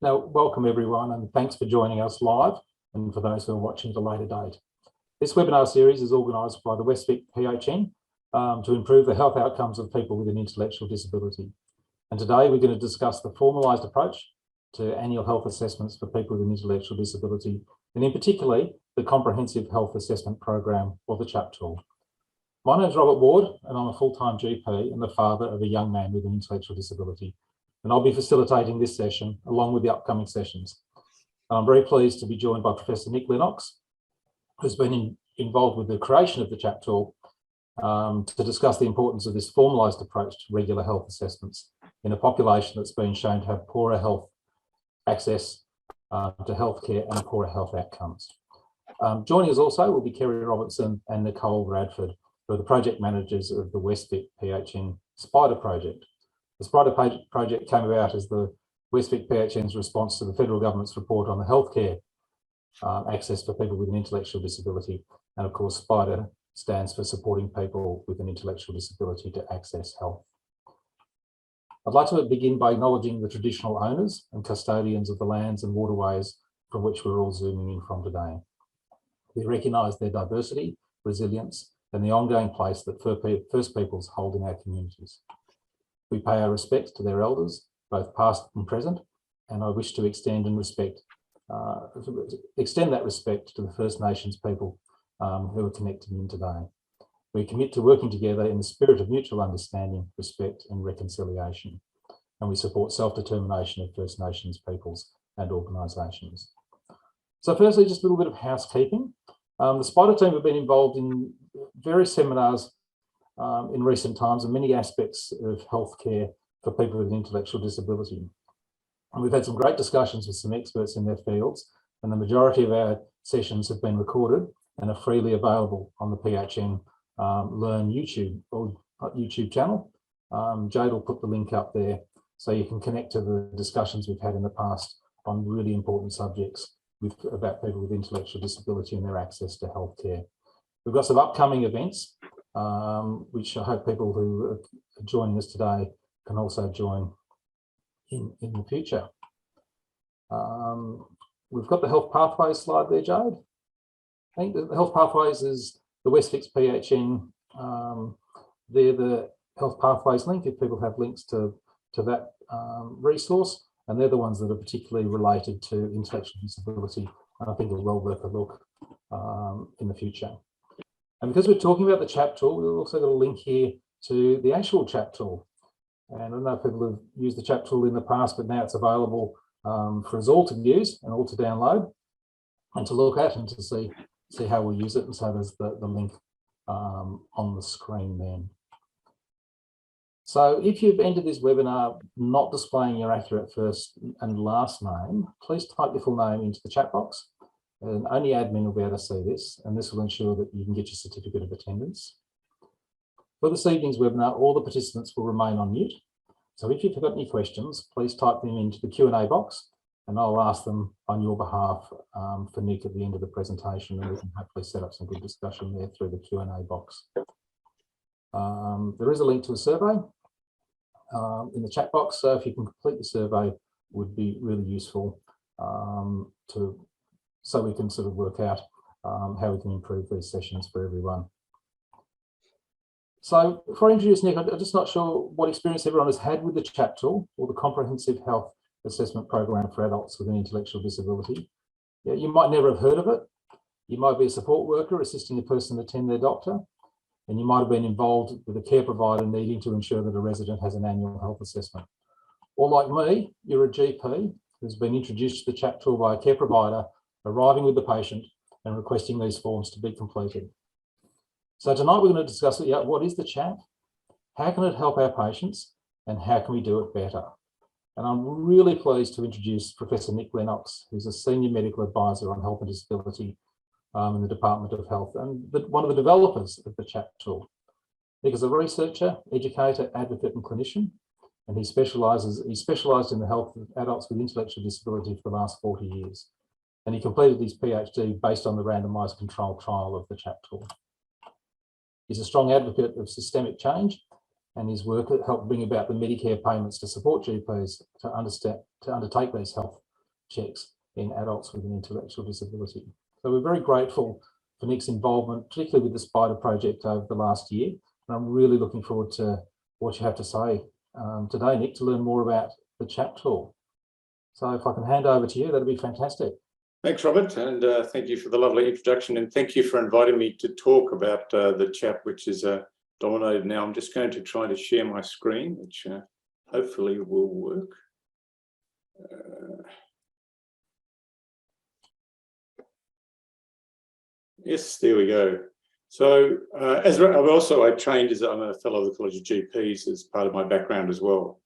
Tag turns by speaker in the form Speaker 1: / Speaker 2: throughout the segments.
Speaker 1: Now, welcome everyone, and thanks for joining us live, and for those who are watching at a later date. This webinar series is organised by the West Vic PHN to improve the health outcomes of people with an intellectual disability. And today we're going to discuss the formalised approach to annual health assessments for people with an intellectual disability, and in particular, the Comprehensive Health Assessment Program, or the CHAP tool. My name is Robert Ward, and I'm a full-time GP and the father of a young man with an intellectual disability. And I'll be facilitating this session along with the upcoming sessions. I'm very pleased to be joined by Professor Nick Lennox, who's been involved with the creation of the CHAP tool to discuss the importance of this formalised approach to regular health assessments in a population that's been shown to have poorer health access to healthcare and poorer health outcomes. Joining us also will be Kerry Robertson and Nicole Bradford, who are the project managers of the West Vic PHN SPIDER project. The SPIDER project came about as the West Vic PHN's response to the federal government's report on the healthcare access for people with an intellectual disability. And of course, SPIDER stands for supporting people with an intellectual disability to access health. I'd like to begin by acknowledging the traditional owners and custodians of the lands and waterways from which we're all zooming in from today. We recognise their diversity, resilience, and the ongoing place that First Peoples hold in our communities. We pay our respects to their elders, both past and present, and I wish to extend that respect to the First Nations people who are connected in today. We commit to working together in the spirit of mutual understanding, respect and reconciliation, and we support self-determination of First Nations peoples and organisations. So firstly, just a little bit of housekeeping. The SPIDER team have been involved in various seminars in recent times and many aspects of healthcare for people with an intellectual disability. And we've had some great discussions with some experts in their fields, and the majority of our sessions have been recorded and are freely available on the PHN Learn YouTube channel. Jade will put the link up there so you can connect to the discussions we've had in the past on really important subjects about people with intellectual disability and their access to healthcare. We've got some upcoming events, which I hope people who are joining us today can also join in the future. We've got the Health Pathways slide there, Jade. I think the Health Pathways is the West Vic PHN. They're the Health Pathways link, if people have links to that resource, and they're the ones that are particularly related to intellectual disability, and I think are well worth a look in the future. And because we're talking about the CHAP tool, we've also got a link here to the actual CHAP tool. And I don't know if people have used the CHAP tool in the past, but now it's available for us all to use and all to download and to look at and to see how we use it. And so there's the link on the screen then. So if you've entered this webinar not displaying your accurate first and last name, please type your full name into the chat box. And only admin will be able to see this, and this will ensure that you can get your certificate of attendance. For this evening's webinar, all the participants will remain on mute. So if you've got any questions, please type them into the Q&A box, and I'll ask them on your behalf for Nick at the end of the presentation, and we can hopefully set up some good discussion there through the Q&A box. There is a link to a survey in the chat box, so if you can complete the survey, would be really useful so we can sort of work out how we can improve these sessions for everyone. So before I introduce Nick, I'm just not sure what experience everyone has had with the CHAP tool or the Comprehensive Health Assessment Program for adults with an intellectual disability. Yeah, you might never have heard of it. You might be a support worker assisting a person attend their doctor, and you might have been involved with a care provider needing to ensure that a resident has an annual health assessment. Or like me, you're a GP who's been introduced to the CHAP tool by a care provider, arriving with the patient and requesting these forms to be completed. So tonight we're going to discuss what is the CHAP, how can it help our patients, and how can we do it better? And I'm really pleased to introduce Professor Nick Lennox, who's a Senior Medical Advisor on Health and Disability in the Department of Health and one of the developers of the CHAP tool. Nick is a researcher, educator, advocate and clinician, and he specialised in the health of adults with intellectual disability for the last 40 years. And he completed his PhD based on the randomised controlled trial of the CHAP tool. He's a strong advocate of systemic change, and his work helped bring about the Medicare payments to support GPs to undertake these health checks in adults with an intellectual disability. So we're very grateful for Nick's involvement, particularly with the SPIDER project over the last year. And I'm really looking forward to what you have to say today, Nick, to learn more about the CHAP tool. So if I can hand over to you, that'd be fantastic.
Speaker 2: Thanks, Robert, and thank you for the lovely introduction, and thank you for inviting me to talk about the CHAP, which is dominated now. I'm just going to try to share my screen, which hopefully will work. Yes, there we go. So I trained as I'm a fellow of the College of GPs as part of my background as well.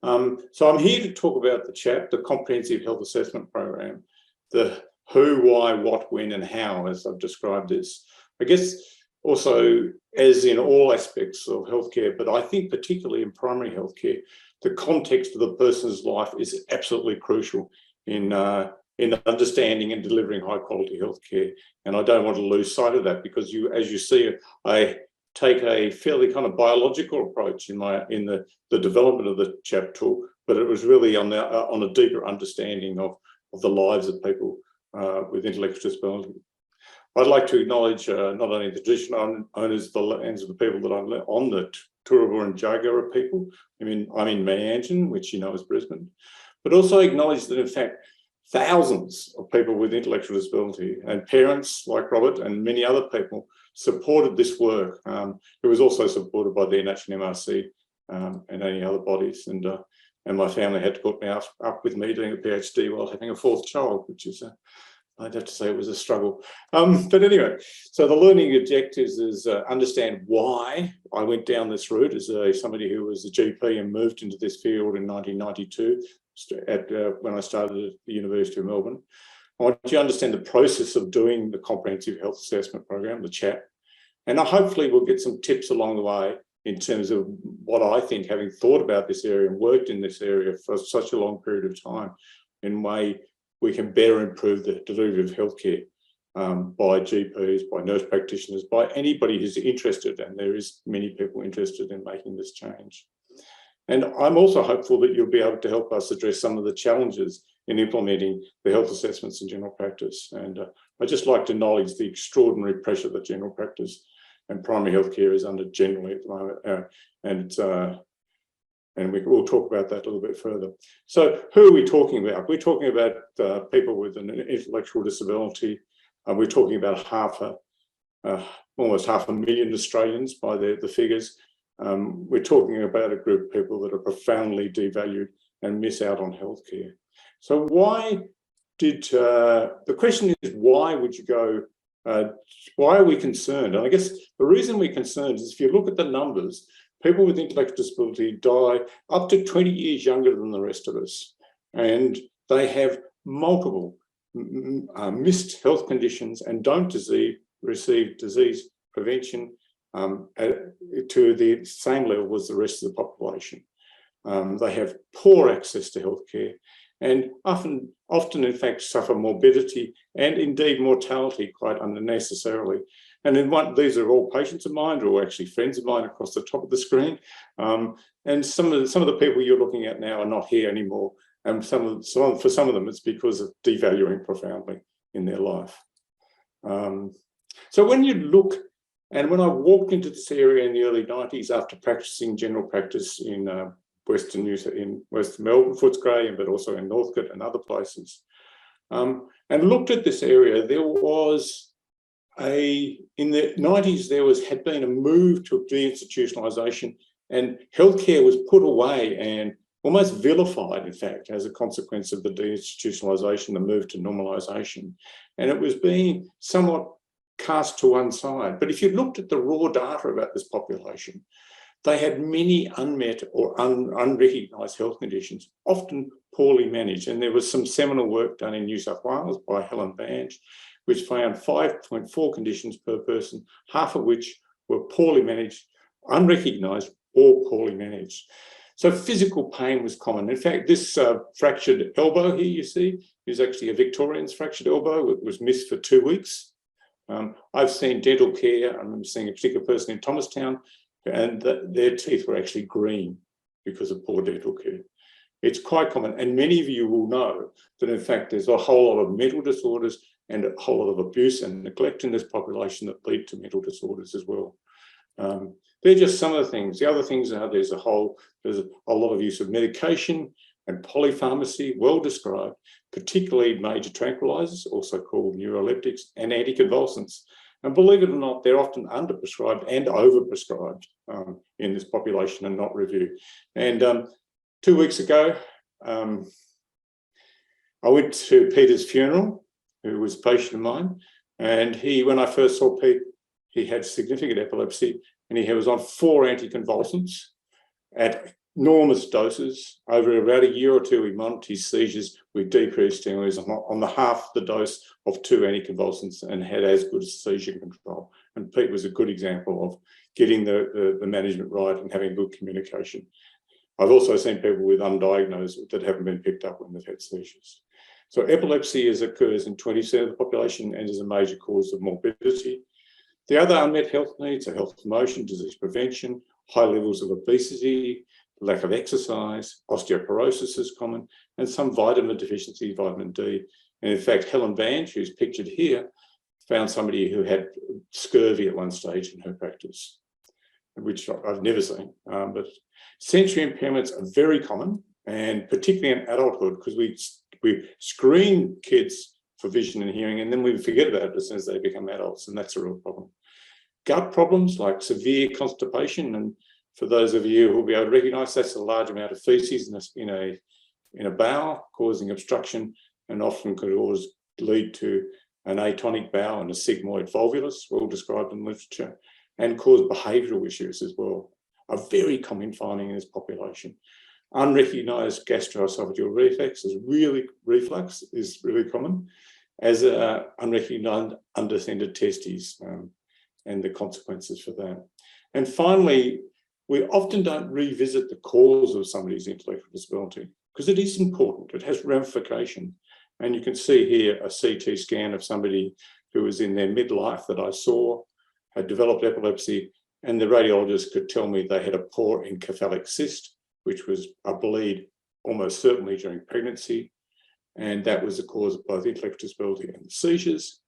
Speaker 2: So I'm here to talk about the CHAP, the Comprehensive Health Assessment Program, the who, why, what, when, and how, as I've described this. I guess also, as in all aspects of healthcare, but I think particularly in primary healthcare, the context of the person's life is absolutely crucial in understanding and delivering high quality healthcare. And I don't want to lose sight of that, because as you see, I take a fairly kind of biological approach in the development of the CHAP tool, but it was really on a deeper understanding of the lives of people with intellectual disability. I'd like to acknowledge not only the traditional owners of the lands of the people that I'm on, the Turrbal and Jagera people. I'm in Meanjin, which you know is Brisbane, but also acknowledge that in fact thousands of people with intellectual disability and parents like Robert and many other people supported this work. It was also supported by the National MRC and any other bodies, and my family had to put me up with me doing a PhD while having a fourth child, which is I'd have to say it was a struggle. But anyway, so the learning objectives is understand why I went down this route as somebody who was a GP and moved into this field in 1992 when I started at the University of Melbourne. I want you to understand the process of doing the Comprehensive Health Assessment Program, the CHAP, and hopefully we'll get some tips along the way in terms of what I think, having thought about this area and worked in this area for such a long period of time, in way we can better improve the delivery of healthcare by GPs, by nurse practitioners, by anybody who's interested, and there is many people interested in making this change. And I'm also hopeful that you'll be able to help us address some of the challenges in implementing the health assessments in general practice. And I'd just like to acknowledge the extraordinary pressure that general practice and primary healthcare is under generally at the moment. And we'll talk about that a little bit further. So who are we talking about? We're talking about people with an intellectual disability. We're talking about almost 500,000 Australians by the figures. We're talking about a group of people that are profoundly devalued and miss out on healthcare. So why did, the question is, why would you go, why are we concerned? And I guess the reason we're concerned is if you look at the numbers, people with intellectual disability die up to 20 years younger than the rest of us. And they have multiple missed health conditions and don't receive disease prevention to the same level as the rest of the population. They have poor access to healthcare and often in fact suffer morbidity and indeed mortality quite unnecessarily. And these are all patients of mine, or actually friends of mine across the top of the screen. And some of the people you're looking at now are not here anymore. And for some of them, it's because of devaluing profoundly in their life. So when you look, and when I walked into this area in the early 90s after practicing general practice in Western Melbourne, Footscray, but also in Northcote and other places, and looked at this area, there was in the 90s, there had been a move to deinstitutionalisation, and healthcare was put away and almost vilified, in fact, as a consequence of the deinstitutionalisation, the move to normalisation. And it was being somewhat cast to one side. But if you looked at the raw data about this population, they had many unmet or unrecognised health conditions, often poorly managed. And there was some seminal work done in New South Wales by Helen Bange, which found 5.4 conditions per person, half of which were poorly managed, unrecognised, or poorly managed. So physical pain was common. In fact, this fractured elbow here you see is actually a Victorian's fractured elbow. It was missed for 2 weeks. I've seen dental care. I remember seeing a particular person in Thomastown, and their teeth were actually green because of poor dental care. It's quite common, and many of you will know that in fact there's a whole lot of mental disorders and a whole lot of abuse and neglect in this population that lead to mental disorders as well. They're just some of the things. The other things are there's a lot of use of medication and polypharmacy, well described, particularly major tranquilizers, also called neuroleptics, and anticonvulsants. And believe it or not, they're often underprescribed and overprescribed in this population and not reviewed. And 2 weeks ago, I went to Peter's funeral, who was a patient of mine, and when I first saw Pete, he had significant epilepsy, and he was on 4 anticonvulsants at enormous doses. Over about a year or two, he monitored his seizures. We decreased him. He was on the half the dose of 2 anticonvulsants and had as good seizure control. And Pete was a good example of getting the management right and having good communication. I've also seen people with undiagnosed that haven't been picked up when they've had seizures. So epilepsy occurs in 20% of the population and is a major cause of morbidity. The other unmet health needs are health promotion, disease prevention, high levels of obesity, lack of exercise, osteoporosis is common, and some vitamin deficiency, vitamin D. And in fact, Helen Bange, who's pictured here, found somebody who had scurvy at one stage in her practice, which I've never seen. But sensory impairments are very common, and particularly in adulthood, because we screen kids for vision and hearing, and then we forget about it as soon as they become adults, and that's a real problem. Gut problems like severe constipation, and for those of you who will be able to recognise, that's a large amount of faeces in a bowel, causing obstruction, and often could always lead to an atonic bowel and a sigmoid volvulus, well described in literature, and cause behavioural issues as well. A very common finding in this population. Unrecognised gastroesophageal reflux is really common, as unrecognised undescended testes and the consequences for that. And finally, we often don't revisit the cause of somebody's intellectual disability because it is important. It has ramification. And you can see here a CT scan of somebody who was in their midlife that I saw, had developed epilepsy, and the radiologist could tell me they had a poor encephalic cyst, which was a bleed almost certainly during pregnancy. And that was the cause of both intellectual disability and seizures.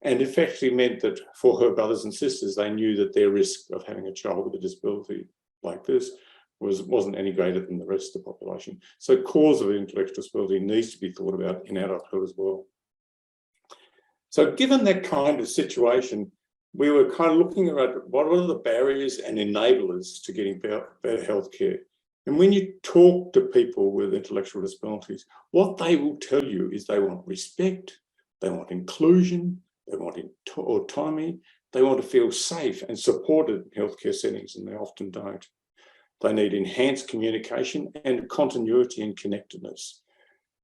Speaker 2: And it effectively meant that for her brothers and sisters, they knew that their risk of having a child with a disability like this wasn't any greater than the rest of the population. So cause of intellectual disability needs to be thought about in adulthood as well. So given that kind of situation, we were kind of looking at what are the barriers and enablers to getting better healthcare. And when you talk to people with intellectual disabilities, what they will tell you is they want respect, they want inclusion, they want autonomy, they want to feel safe and supported in healthcare settings, and they often don't. They need enhanced communication and continuity and connectedness.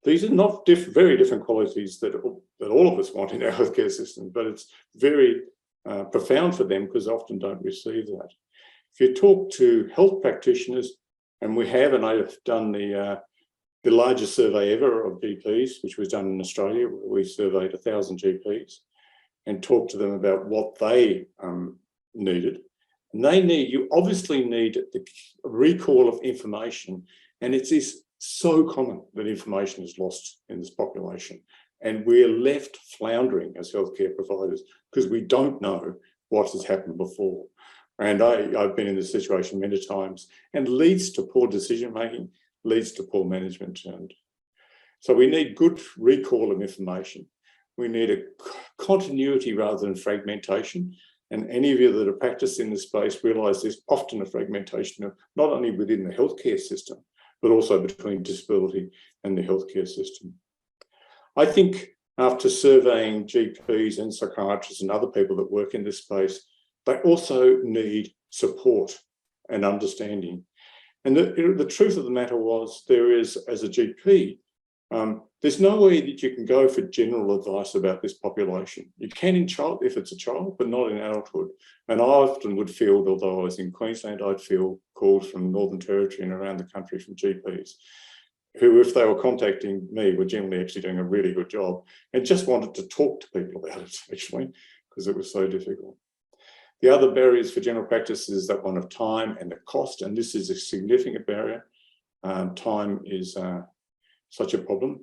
Speaker 2: These are not very different qualities that all of us want in our healthcare system, but it's very profound for them because they often don't receive that. If you talk to health practitioners, and we have, and I've done the largest survey ever of GPs, which was done in Australia, where we surveyed 1,000 GPs and talked to them about what they needed. And you obviously need the recall of information, and it is so common that information is lost in this population. And we're left floundering as healthcare providers because we don't know what has happened before. And I've been in this situation many times, and leads to poor decision-making, leads to poor management. And so we need good recall of information. We need a continuity rather than fragmentation. And any of you that are practiced in this space realise there's often a fragmentation of not only within the healthcare system, but also between disability and the healthcare system. I think after surveying GPs and psychiatrists and other people that work in this space, they also need support and understanding. And the truth of the matter was, there is, as a GP, there's no way that you can go for general advice about this population. You can if it's a child, but not in adulthood. And I often would field, although I was in Queensland, I'd field calls from Northern Territory and around the country from GPs who, if they were contacting me, were generally actually doing a really good job and just wanted to talk to people about it, actually, because it was so difficult. The other barriers for general practice is that one of time and the cost, and this is a significant barrier. time is such a problem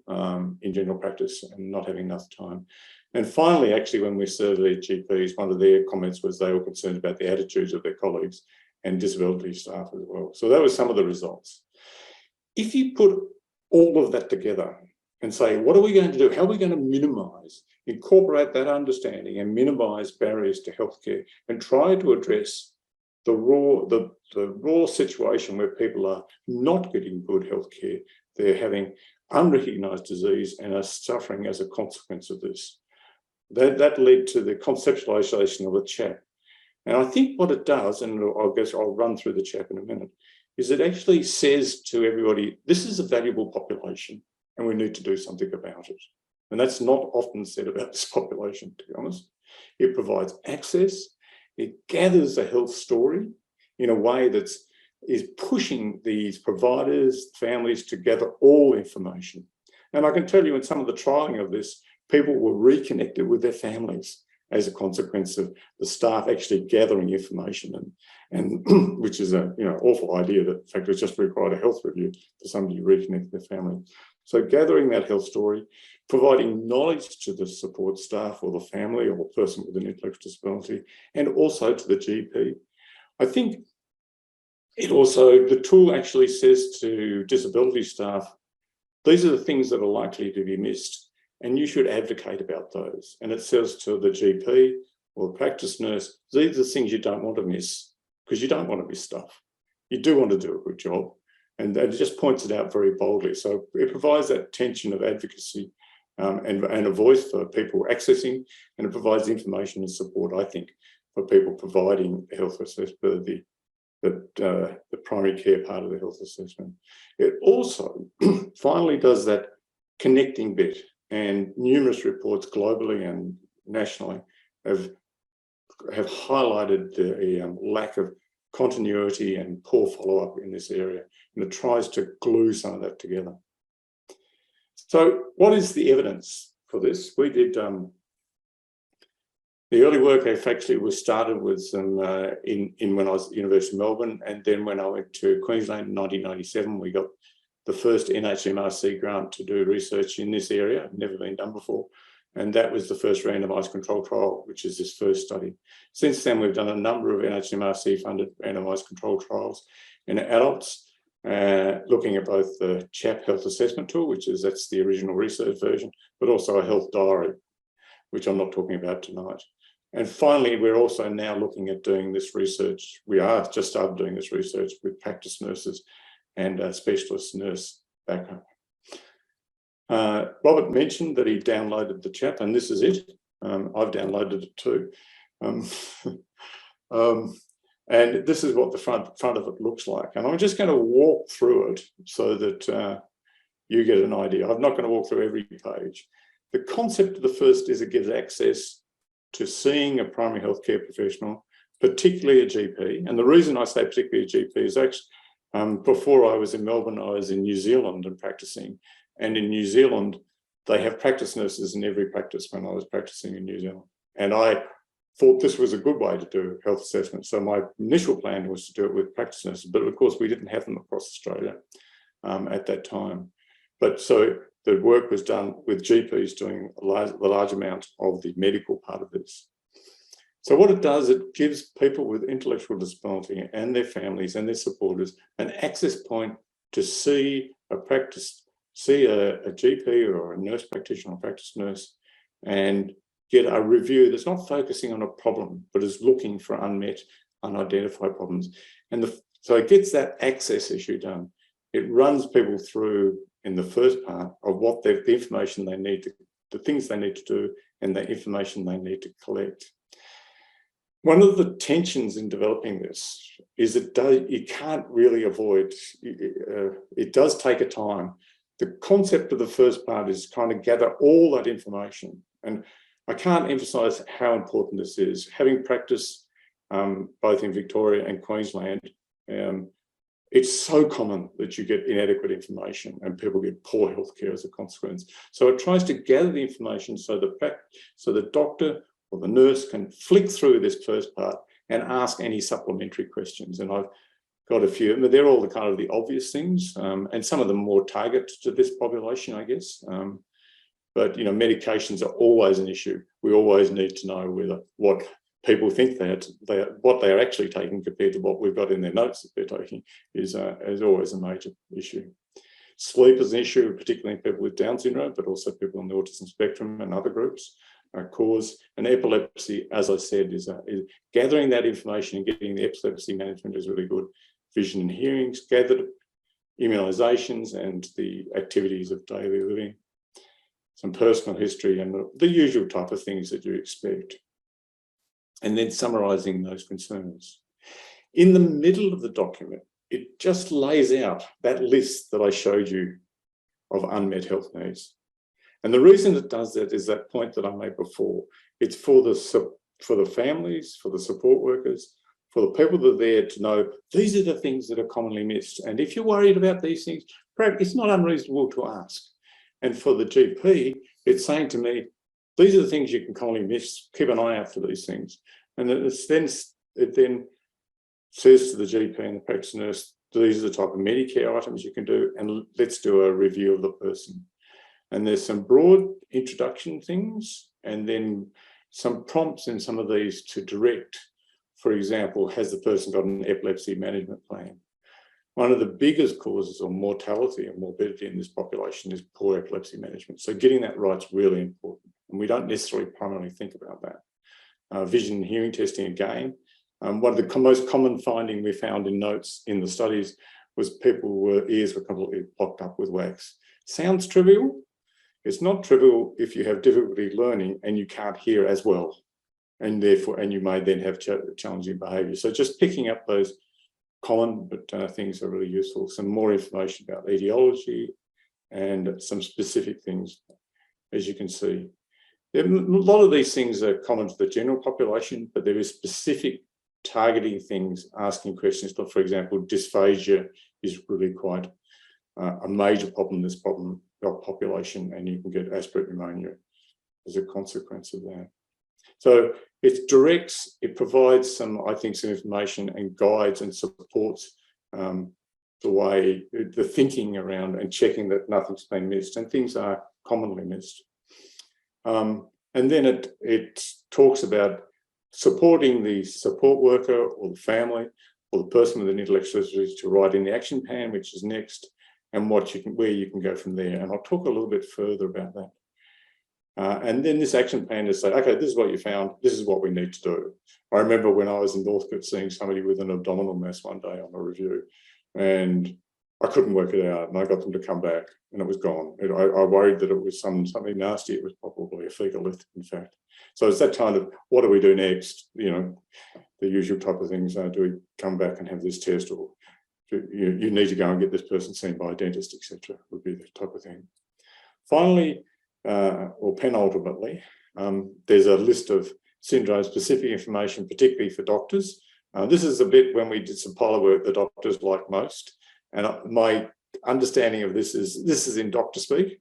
Speaker 2: in general practice and not having enough time. And finally, actually, when we surveyed GPs, one of their comments was they were concerned about the attitudes of their colleagues and disability staff as well. So that was some of the results. If you put all of that together and say, what are we going to do? How are we going to minimise, incorporate that understanding and minimise barriers to healthcare and try to address the raw situation where people are not getting good healthcare, they're having unrecognised disease and are suffering as a consequence of this. That led to the conceptualisation of the CHAP. And I think what it does, and I guess I'll run through the CHAP in a minute, is it actually says to everybody, this is a valuable population and we need to do something about it. And that's not often said about this population, to be honest. It provides access, it gathers a health story in a way that is pushing these providers, families to gather all information. And I can tell you in some of the trialling of this, people were reconnected with their families as a consequence of the staff actually gathering information, and which is a awful idea that in fact it just required a health review for somebody to reconnect with their family. So gathering that health story, providing knowledge to the support staff or the family or the person with an intellectual disability, and also to the GP. I think it also, the tool actually says to disability staff, these are the things that are likely to be missed, and you should advocate about those. And it says to the GP or the practice nurse, these are the things you don't want to miss, because you don't want to miss stuff. You do want to do a good job. And it just points it out very boldly. So it provides that tension of advocacy and a voice for people accessing, and it provides information and support, I think, for people providing health assessment, the primary care part of the health assessment. It also finally does that connecting bit, and numerous reports globally and nationally have highlighted the lack of continuity and poor follow-up in this area, and it tries to glue some of that together. So what is the evidence for this? We did the early work actually was started with some when I was at the University of Melbourne, and then when I went to Queensland in 1997, we got the first NHMRC grant to do research in this area, never been done before. And that was the first randomised control trial, which is this first study. Since then, we've done a number of NHMRC-funded randomised control trials in adults, looking at both the CHAP health assessment tool, that's the original research version, but also a health diary, which I'm not talking about tonight. And finally, we're also now looking at doing this research. We are just started doing this research with practice nurses and a specialist nurse background. Robert mentioned that he downloaded the CHAP, and this is it. I've downloaded it too. And this is what the front of it looks like. And I'm just going to walk through it so that you get an idea. I'm not going to walk through every page. The concept of the first is it gives access to seeing a primary healthcare professional, particularly a GP. And the reason I say particularly a GP is actually, before I was in Melbourne, I was in New Zealand and practicing. And in New Zealand, they have practice nurses in every practice when I was practicing in New Zealand. And I thought this was a good way to do health assessment. So my initial plan was to do it with practice nurses, but of course we didn't have them across Australia at that time. But so the work was done with GPs doing the large amount of the medical part of this. So what it does, it gives people with intellectual disability and their families and their supporters an access point to see a GP or a nurse practitioner or practice nurse and get a review that's not focusing on a problem, but is looking for unmet, unidentified problems. And so it gets that access issue done. It runs people through in the first part of what the information they need to, the things they need to do, and the information they need to collect. One of the tensions in developing this is you can't really avoid, it does take a time. The concept of the first part is kind of gather all that information. And I can't emphasize how important this is. Having practiced both in Victoria and Queensland, it's so common that you get inadequate information and people get poor healthcare as a consequence. So it tries to gather the information so the doctor or the nurse can flick through this first part and ask any supplementary questions. And I've got a few, but they're all the kind of the obvious things, and some of them more targeted to this population, I guess. But you know, medications are always an issue. We always need to know whether what people think what they are actually taking compared to what we've got in their notes that they're taking is always a major issue. Sleep is an issue, particularly in people with Down syndrome, but also people on the autism spectrum and other groups. Cause and epilepsy, as I said, is gathering that information and getting the epilepsy management is really good. Vision and hearings gathered, immunisations and the activities of daily living, some personal history and the usual type of things that you expect. And then summarising those concerns. In the middle of the document, it just lays out that list that I showed you of unmet health needs. And the reason it does that is that point that I made before. It's for the families, for the support workers, for the people that are there to know these are the things that are commonly missed. And if you're worried about these things, perhaps it's not unreasonable to ask. And for the GP, it's saying to me, these are the things you can commonly miss. Keep an eye out for these things. And it then says to the GP and the practice nurse, these are the type of Medicare items you can do, and let's do a review of the person. And there's some broad introduction things, and then some prompts in some of these to direct. For example, has the person got an epilepsy management plan? One of the biggest causes of mortality and morbidity in this population is poor epilepsy management. So getting that right is really important. And we don't necessarily primarily think about that. Vision and hearing testing again. One of the most common finding we found in notes in the studies was people's ears were completely blocked up with wax. Sounds trivial. It's not trivial if you have difficulty learning and you can't hear as well. And therefore, and you may then have challenging behaviour. So just picking up those common but things are really useful. Some more information about etiology and some specific things, as you can see. A lot of these things are common to the general population, but there is specific targeting things, asking questions. For example, dysphagia is really quite a major problem in this population, and you can get aspirate pneumonia as a consequence of that. So it directs, it provides some, I think, some information and guides and supports the way, the thinking around and checking that nothing's been missed, and things are commonly missed. And then it talks about supporting the support worker or the family or the person with an intellectual disability to write in the action plan, which is next, and where you can go from there. And I'll talk a little bit further about that. And then this action plan is say, okay, this is what you found, this is what we need to do. I remember when I was in Northcote seeing somebody with an abdominal mass one day on a review, and I couldn't work it out, and I got them to come back and it was gone. I worried that it was something nasty. It was probably a fecal lift, in fact. So it's that kind of, what do we do next? You know, the usual type of things. Do we come back and have this test, or you need to go and get this person seen by a dentist, etc. would be the type of thing. Finally, or penultimately, there's a list of syndrome-specific information, particularly for doctors. This is a bit when we did some pilot work the doctors like most. And my understanding of this is in doctor speak.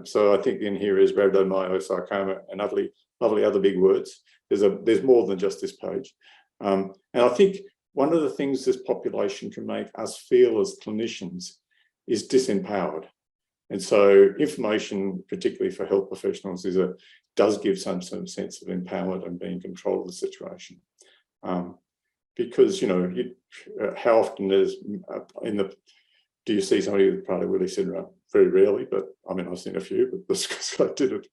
Speaker 2: So I think in here is rhabdomyosarcoma and lovely other big words. There's more than just this page. And I think one of the things this population can make us feel as clinicians is disempowered. And so information, particularly for health professionals, does give some sense of empowerment and being in control of the situation. Because, you know, how often do you see somebody with Prader-Willi syndrome? Very rarely, but I mean, I've seen a few, but that's because I did it.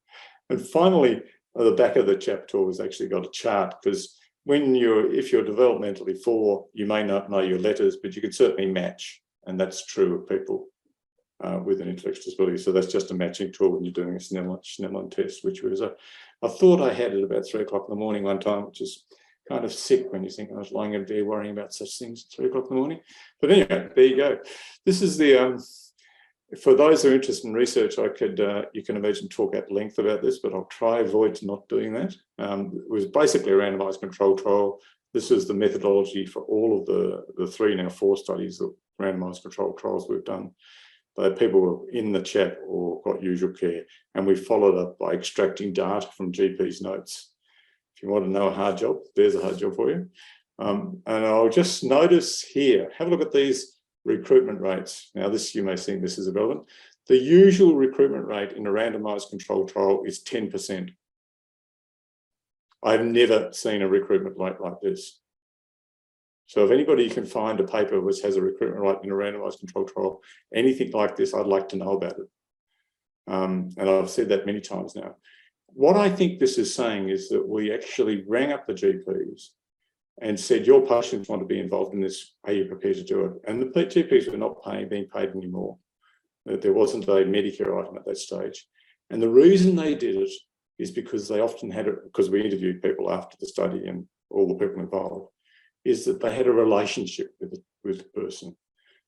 Speaker 2: And finally, at the back of the CHAP tool has actually got a chart, because if you're developmentally 4, you may not know your letters, but you can certainly match. And that's true of people with an intellectual disability. So that's just a matching tool when you're doing a Snellen test, which was a thought I had at about 3 o'clock in the morning one time, which is kind of sick when you think I was lying in bed worrying about such things at 3 o'clock in the morning. But anyway, there you go. This is the, for those who are interested in research, I could, you can imagine, talk at length about this, but I'll try avoid not doing that. It was basically a randomized control trial. This is the methodology for all of the 3, now 4 studies of randomized control trials we've done. People were in the CHAP or got usual care, and we followed up by extracting data from GP's notes. If you want to know a hard job, there's a hard job for you. And I'll just notice here, have a look at these recruitment rates. Now, this, you may think this is irrelevant. The usual recruitment rate in a randomized controlled trial is 10%. I've never seen a recruitment rate like this. So if anybody can find a paper which has a recruitment rate in a randomized controlled trial, anything like this, I'd like to know about it. And I've said that many times now. What I think this is saying is that we actually rang up the GPs and said, your patients want to be involved in this, are you prepared to do it? And the GPs were not being paid anymore. There wasn't a Medicare item at that stage. And the reason they did it is because they often had it, because we interviewed people after the study and all the people involved, is that they had a relationship with the person.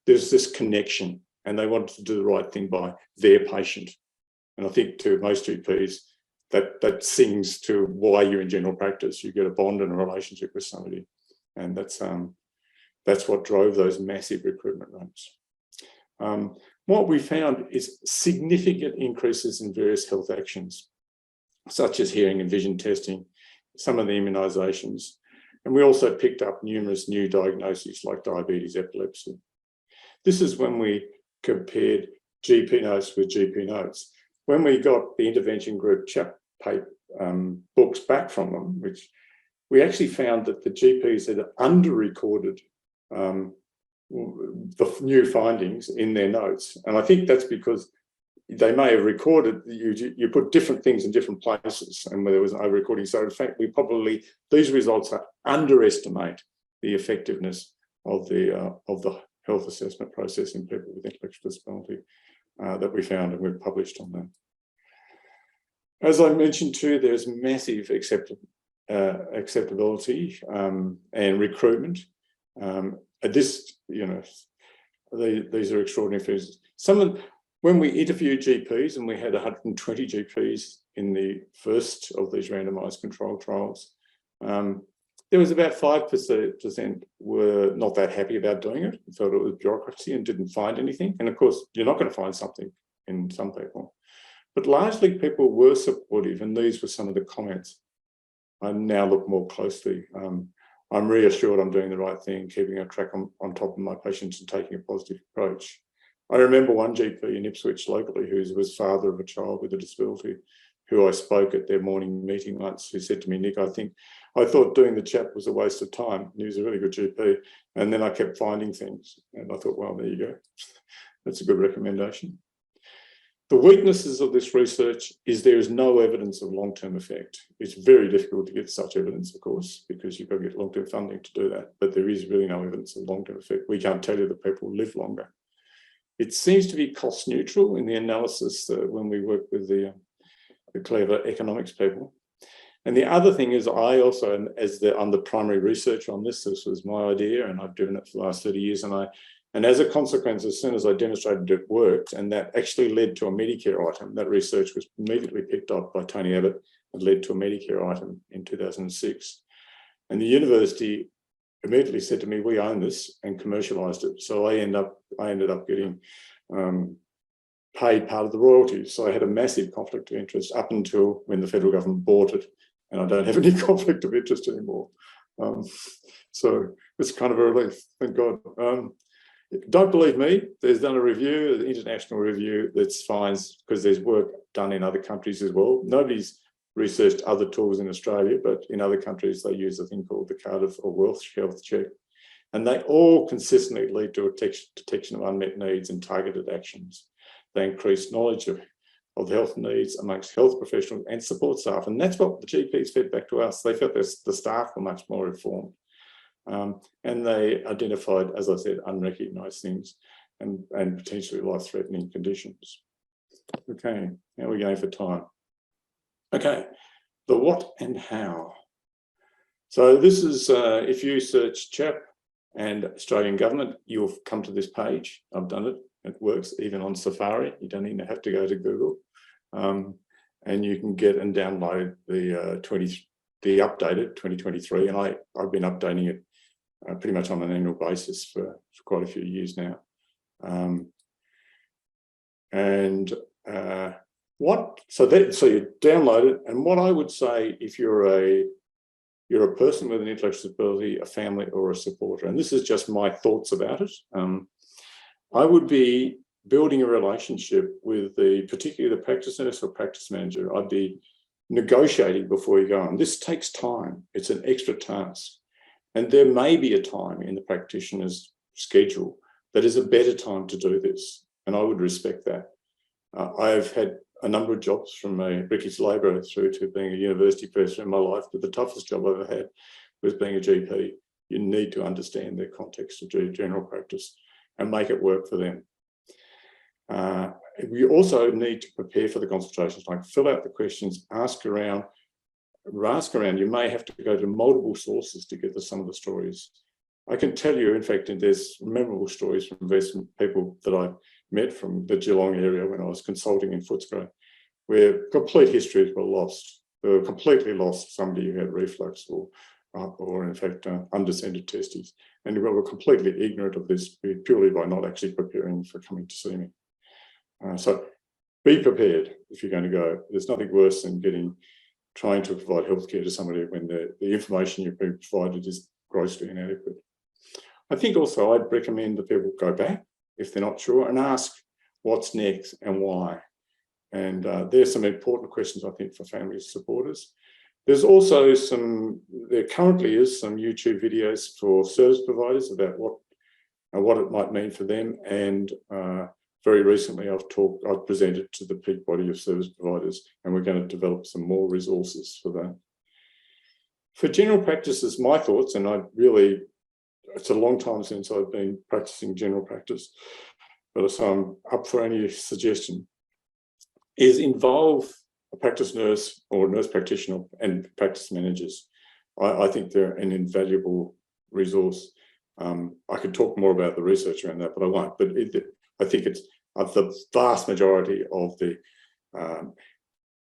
Speaker 2: There's this connection and they wanted to do the right thing by their patient. And I think to most GPs, that sings to why you're in general practice. You get a bond and a relationship with somebody. And that's what drove those massive recruitment rates. What we found is significant increases in various health actions, such as hearing and vision testing, some of the immunisations. And we also picked up numerous new diagnoses like diabetes, epilepsy. This is when we compared GP notes with GP notes. When we got the intervention group CHAP books back from them, which we actually found that the GPs had under-recorded the new findings in their notes. And I think that's because they may have recorded, you put different things in different places and where there was an over-recording. So in fact, these results underestimate the effectiveness of the health assessment process in people with intellectual disability that we found, and we've published on that. As I mentioned too, there's massive acceptability and recruitment. These are extraordinary figures. When we interviewed GPs, and we had 120 GPs in the first of these randomized controlled trials, there was about 5% were not that happy about doing it, thought it was bureaucracy and didn't find anything. And of course, you're not going to find something in some people. But largely people were supportive, and these were some of the comments. I now look more closely. I'm reassured I'm doing the right thing, keeping a track on top of my patients and taking a positive approach. I remember one GP in Ipswich locally who was father of a child with a disability, who I spoke at their morning meeting once, who said to me, Nick, I thought doing the CHAP was a waste of time. And he was a really good GP. And then I kept finding things. And I thought, well, there you go. That's a good recommendation. The weaknesses of this research is there is no evidence of long-term effect. It's very difficult to get such evidence, of course, because you've got to get long-term funding to do that. But there is really no evidence of long-term effect. We can't tell you that people live longer. It seems to be cost neutral in the analysis when we work with the clever economics people. And the other thing is I also, I'm the primary researcher on this was my idea, and I've driven it for the last 30 years. And as a consequence, as soon as I demonstrated it worked, and that actually led to a Medicare item, that research was immediately picked up by Tony Abbott and led to a Medicare item in 2006. And the university immediately said to me, we own this, and commercialised it. So I ended up getting paid part of the royalties. So I had a massive conflict of interest up until when the federal government bought it, and I don't have any conflict of interest anymore. So it's kind of a relief, thank God. Don't believe me, there's done a review, an international review that's fine, because there's work done in other countries as well. Nobody's researched other tools in Australia, but in other countries they use a thing called the Cardiff or Wealth Health Check. And they all consistently lead to a detection of unmet needs and targeted actions. They increase knowledge of the health needs amongst health professionals and support staff. And that's what the GPs fed back to us. They felt the staff were much more informed. And they identified, as I said, unrecognised things and potentially life-threatening conditions. Okay, how are we going for time? Okay, the what and how. So this is, if you search CHAP and Australian government, you'll come to this page. I've done it. It works even on Safari. You don't even have to go to Google. And you can get and download the updated 2023. And I've been updating it pretty much on an annual basis for quite a few years now. So you download it. And what I would say, if you're you're a person with an intellectual disability, a family, or a supporter. And this is just my thoughts about it. I would be building a relationship with particularly the practice nurse or practice manager. I'd be negotiating before you go on. This takes time. It's an extra task. And there may be a time in the practitioner's schedule that is a better time to do this. And I would respect that. I've had a number of jobs from a British labourer through to being a university professor in my life, but the toughest job I've ever had was being a GP. You need to understand the context of general practice and make it work for them. We also need to prepare for the consultations, like fill out the questions, ask around. You may have to go to multiple sources to get to some of the stories. I can tell you, in fact, there's memorable stories from investment people that I met from the Geelong area when I was consulting in Footscray, where complete histories were lost. They were completely lost. Somebody who had reflux or in fact, undescended testes. And we were completely ignorant of this purely by not actually preparing for coming to see me. So be prepared if you're going to go. There's nothing worse than trying to provide healthcare to somebody when the information you've been provided is grossly inadequate. I think also I'd recommend that people go back if they're not sure and ask what's next and why. And there's some important questions, I think, for family supporters. There's also there currently is some YouTube videos for service providers about what it might mean for them. And very recently I've presented to the peak body of service providers, and we're going to develop some more resources for that. For general practices, my thoughts, and it's a long time since I've been practicing general practice, but so I'm up for any suggestion, is involve a practice nurse or nurse practitioner and practice managers. I think they're an invaluable resource. I could talk more about the research around that, but I won't. But I think it's the vast majority of the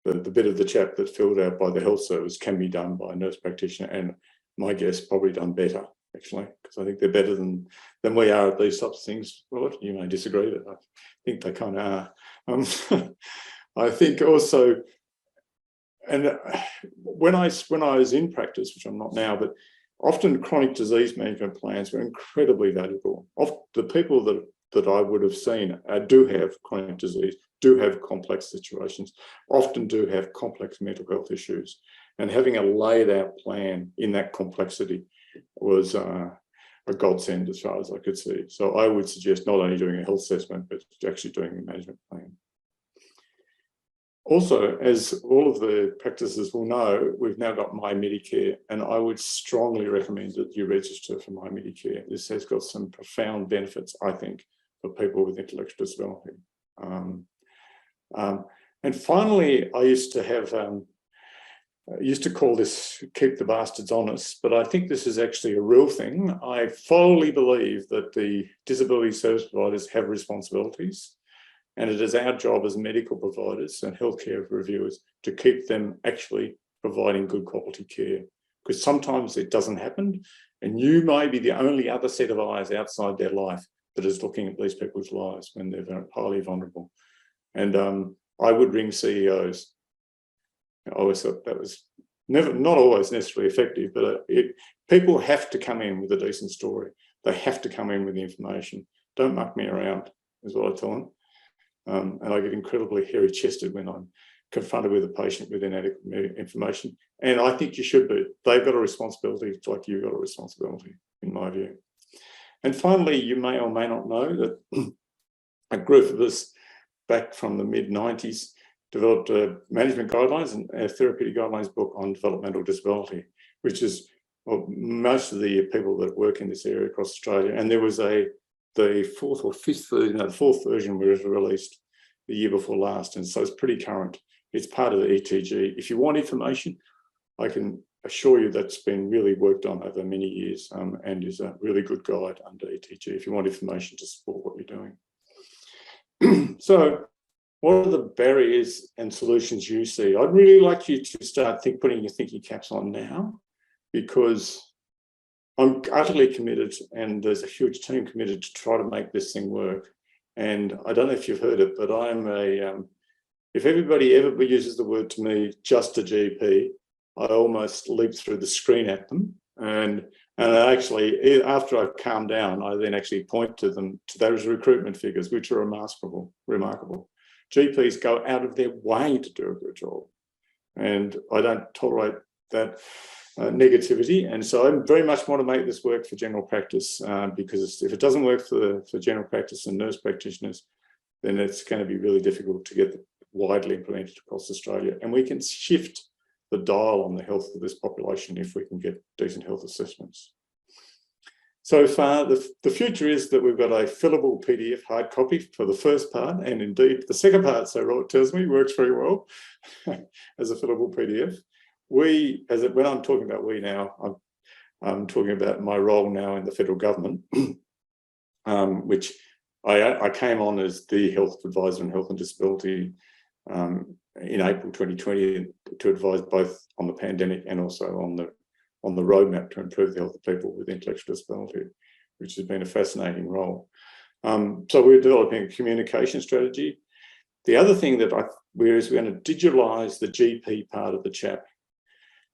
Speaker 2: bit of the CHAP that's filled out by the health service can be done by a nurse practitioner, and my guess probably done better, actually, because I think they're better than we are at these types of things. Well, you may disagree, but I think they kind of are. I think also, and when I was in practice, which I'm not now, but often chronic disease management plans were incredibly valuable. The people that I would have seen do have chronic disease, do have complex situations, often do have complex mental health issues. And having a laid out plan in that complexity was a godsend as far as I could see. So I would suggest not only doing a health assessment, but actually doing a management plan. Also, as all of the practices will know, we've now got My Medicare, and I would strongly recommend that you register for My Medicare. This has got some profound benefits, I think, for people with intellectual disability. And finally, I used to call this keep the bastards honest, but I think this is actually a real thing. I fully believe that the disability service providers have responsibilities, and it is our job as medical providers and healthcare reviewers to keep them actually providing good quality care, because sometimes it doesn't happen, and you may be the only other set of eyes outside their life that is looking at these people's lives when they're highly vulnerable. And I would ring CEOs. I always thought that was not always necessarily effective, but people have to come in with a decent story. They have to come in with the information. Don't muck me around, is what I tell them. And I get incredibly hairy-chested when I'm confronted with a patient with inadequate information. And I think you should be. They've got a responsibility, like you've got a responsibility, in my view. And finally, you may or may not know that a group of us back from the mid-90s developed management guidelines and a therapeutic guidelines book on developmental disability, which is most of the people that work in this area across Australia. And there was the fourth version was released the year before last, and so it's pretty current. It's part of the ETG. If you want information, I can assure you that's been really worked on over many years, and is a really good guide under ETG if you want information to support what you're doing. So what are the barriers and solutions you see? I'd really like you to start putting your thinking caps on now, because I'm utterly committed, and there's a huge team committed to try to make this thing work. And I don't know if you've heard it, but I'm if everybody ever uses the word to me, just a GP, I almost leaped through the screen at them. And I actually, after I calmed down, I then actually point to them to those recruitment figures, which are remarkable. GPs go out of their way to do a good job. And I don't tolerate that negativity. And so I very much want to make this work for general practice, because if it doesn't work for general practice and nurse practitioners, then it's going to be really difficult to get widely implemented across Australia. And we can shift the dial on the health of this population if we can get decent health assessments. So far, the future is that we've got a fillable PDF hard copy for the first part, and indeed the second part, so Robert tells me, works very well as a fillable PDF. When I'm talking about we now, I'm talking about my role now in the federal government, which I came on as the health advisor on health and disability in April 2020 to advise both on the pandemic and also on the roadmap to improve the health of people with intellectual disability, which has been a fascinating role. So we're developing a communication strategy. The other thing that we're going to digitalize the GP part of the CHAP.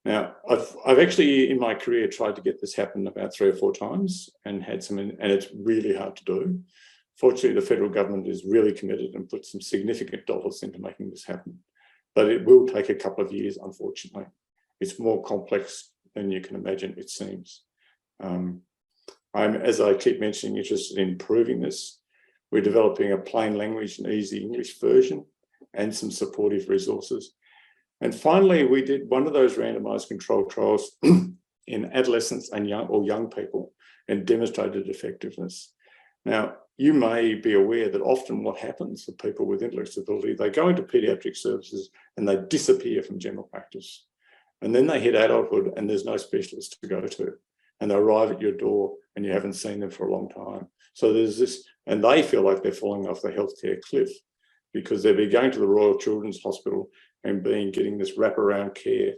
Speaker 2: Now, I've actually in my career tried to get this happen about 3 or 4 times and and it's really hard to do. Fortunately, the federal government is really committed and put some significant dollars into making this happen. But it will take a couple of years, unfortunately. It's more complex than you can imagine, it seems. I'm, as I keep mentioning, interested in improving this. We're developing a plain language and easy English version and some supportive resources. And finally, we did one of those randomized controlled trials in adolescents and young people and demonstrated effectiveness. Now, you may be aware that often what happens for people with intellectual disability, they go into paediatric services and they disappear from general practice. And then they hit adulthood and there's no specialist to go to. And they arrive at your door and you haven't seen them for a long time. So there's this, and they feel like they're falling off the healthcare cliff because they've been going to the Royal Children's Hospital and getting this wraparound care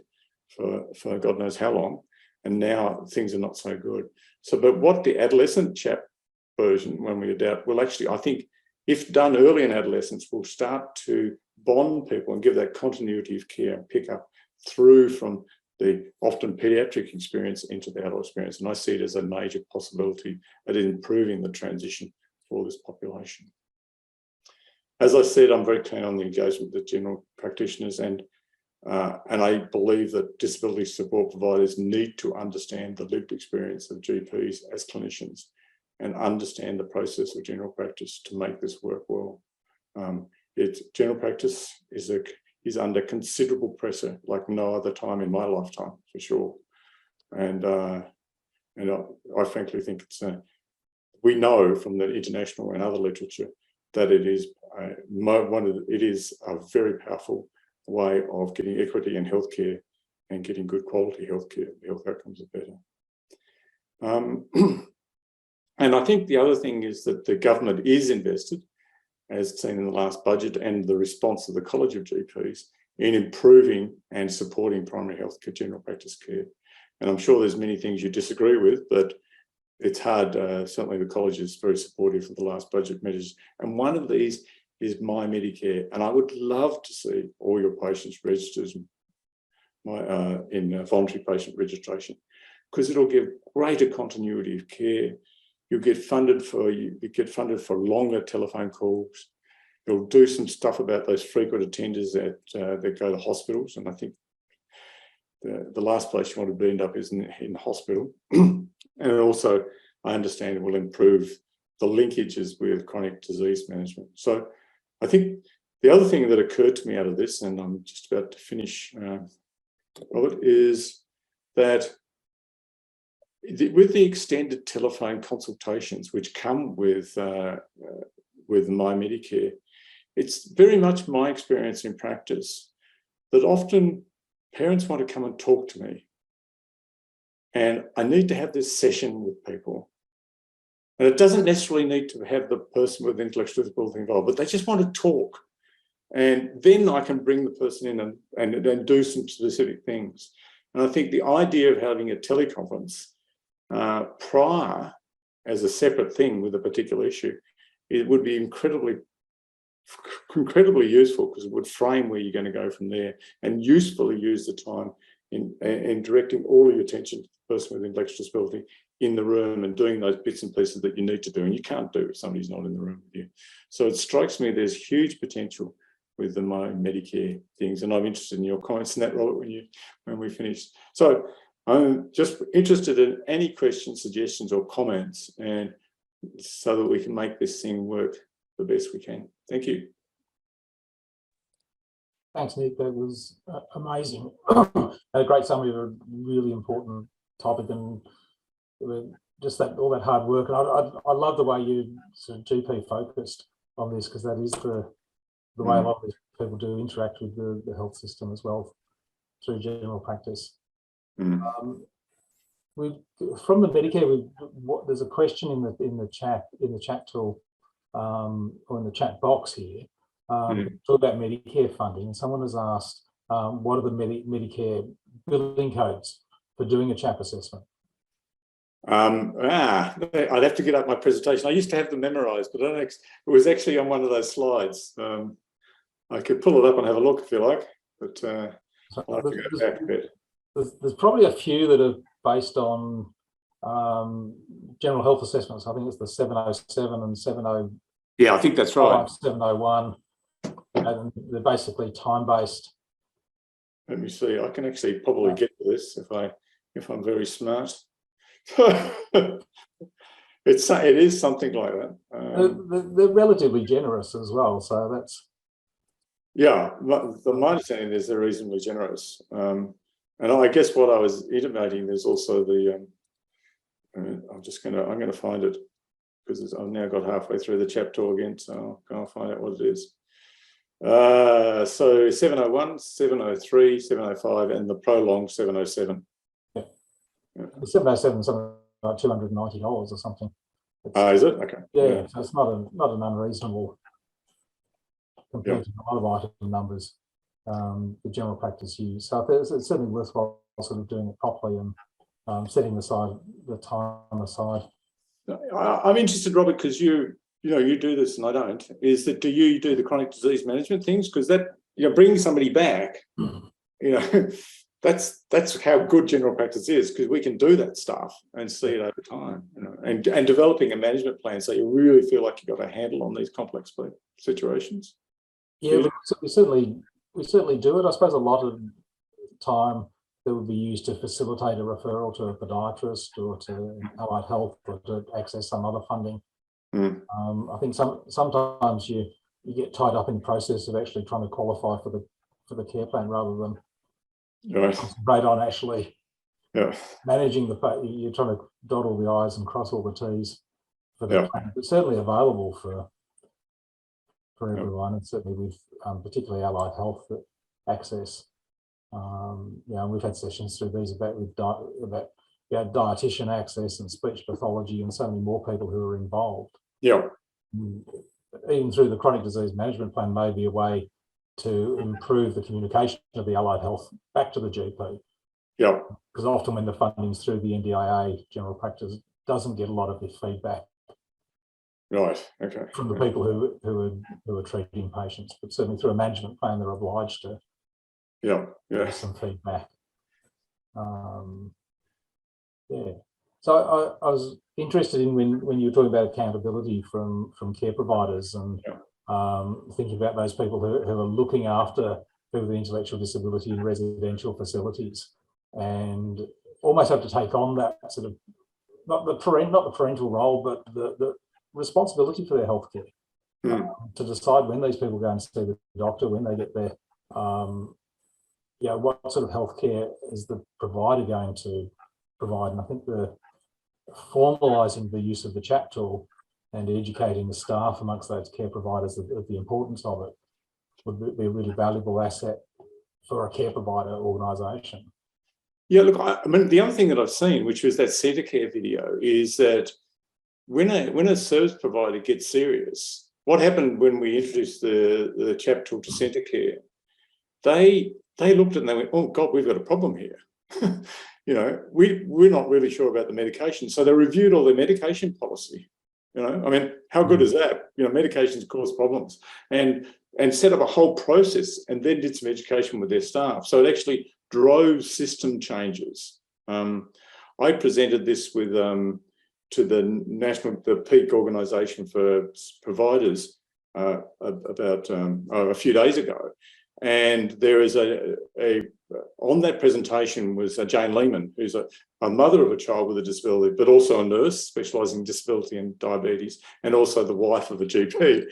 Speaker 2: for God knows how long. And now things are not so good. So, but what the adolescent CHAP version, when we adapt, will actually, I think, if done early in adolescence, will start to bond people and give that continuity of care and pick up through from the often pediatric experience into the adult experience. And I see it as a major possibility at improving the transition for this population. As I said, I'm very keen on the engagement with general practitioners, and I believe that disability support providers need to understand the lived experience of GPs as clinicians and understand the process of general practice to make this work well. General practice is under considerable pressure, like no other time in my lifetime, for sure. And I frankly think we know from the international and other literature that it is a very powerful way of getting equity in healthcare and getting good quality healthcare. The health outcomes are better. And I think the other thing is that the government is invested, as seen in the last budget and the response of the College of GPs, in improving and supporting primary health care, general practice care. And I'm sure there's many things you disagree with, but it's hard. Certainly the college is very supportive of the last budget measures. And one of these is My Medicare. And I would love to see all your patients registered in voluntary patient registration, because it'll give greater continuity of care. You get funded for longer telephone calls. It'll do some stuff about those frequent attenders that go to hospitals. And I think the last place you want to end up is in hospital. And also, I understand it will improve the linkages with chronic disease management. So I think the other thing that occurred to me out of this, and I'm just about to finish, Robert, is that with the extended telephone consultations which come with My Medicare, it's very much my experience in practice that often parents want to come and talk to me. And I need to have this session with people. And it doesn't necessarily need to have the person with intellectual disability involved, but they just want to talk. And then I can bring the person in and do some specific things. And I think the idea of having a teleconference prior as a separate thing with a particular issue, it would be incredibly useful, because it would frame where you're going to go from there and usefully use the time in directing all of your attention to the person with intellectual disability in the room and doing those bits and pieces that you need to do and you can't do if somebody's not in the room with you. So it strikes me there's huge potential with the Medicare things, and I'm interested in your comments on that, Robert, when we finish. So I'm just interested in any questions, suggestions, or comments, and so that we can make this thing work the best we can. Thank you.
Speaker 1: Thanks, Nick. That was amazing. A great summary of a really important topic, and just that all that hard work. And I love the way you sort of GP focused on this, because that is the way a lot of these people do interact with the health system as well through general practice. From the Medicare, there's a question in the chat tool or in the chat box here. Talk about Medicare funding, and someone has asked, what are the Medicare billing codes for doing a CHAP assessment?
Speaker 2: I'd have to get up my presentation. I used to have them memorized, but it was actually on one of those slides. I could pull it up and have a look if you like, but I'll have to go back a bit.
Speaker 1: There's probably a few that are based on general health assessments. I think it's the 707 and 70.
Speaker 2: Yeah, I think that's right.
Speaker 1: 701. And they're basically time-based.
Speaker 2: Let me see. I can actually probably get to this if I'm very smart. It is something like that.
Speaker 1: They're relatively generous as well, so that's.
Speaker 2: Yeah, my understanding is they're reasonably generous, and I guess what I was intimating, there's also the. I'm going to find it, because I've now got halfway through the CHAP tool again, so I'll find out what it is. So 701, 703, 705, and the prolonged 707.
Speaker 1: Yeah. The 707 is something like $290 or something.
Speaker 2: Is it? Okay.
Speaker 1: Yeah, so it's not an unreasonable compared to a lot of item numbers the general practice use. So it's certainly worthwhile sort of doing it properly and setting the time aside.
Speaker 2: I'm interested, Robert, because you do this and I don't. Is that do you do the chronic disease management things? Because that bringing somebody back, that's how good general practice is, because we can do that stuff and see it over time, and developing a management plan so you really feel like you've got a handle on these complex situations.
Speaker 1: Yeah, we certainly do it. I suppose a lot of time that would be used to facilitate a referral to a podiatrist or to allied health or to access some other funding. I think sometimes you get tied up in the process of actually trying to qualify for the care plan rather than concentrate on actually managing you're trying to dot all the I's and cross all the T's for the plan. It's certainly available for everyone, and certainly with particularly allied health access. We've had sessions through these about dietitian access and speech pathology, and so many more people who are involved.
Speaker 2: Yeah.
Speaker 1: Even through the chronic disease management plan may be a way to improve the communication of the allied health back to the GP.
Speaker 2: Yeah.
Speaker 1: Because often when the funding's through the NDIA, general practice doesn't get a lot of the feedback.
Speaker 2: Right. Okay.
Speaker 1: From the people who are treating patients, but certainly through a management plan, they're obliged to. Give some feedback. So I was interested in when you were talking about accountability from care providers and thinking about those people who are looking after people with intellectual disability in residential facilities, and almost have to take on that sort of not the parental role, but the responsibility for their healthcare to decide when these people go and see the doctor, when they get there. What sort of healthcare is the provider going to provide? And I think formalising the use of the CHAP tool and educating the staff amongst those care providers of the importance of it would be a really valuable asset for a care provider organisation.
Speaker 2: Yeah, look, I mean, the other thing that I've seen, which was that centre care video, is that when a service provider gets serious, what happened when we introduced the CHAP tool to centre care? They looked at it and they went, oh God, we've got a problem here. We're not really sure about the medication. So they reviewed all their medication policy. I mean, how good is that? Medications cause problems, and set up a whole process and then did some education with their staff. So it actually drove system changes. I presented this with to the peak organisation for providers about a few days ago, and there is on that presentation was Jane Lehman, who's a mother of a child with a disability, but also a nurse specialising in disability and diabetes, and also the wife of a GP.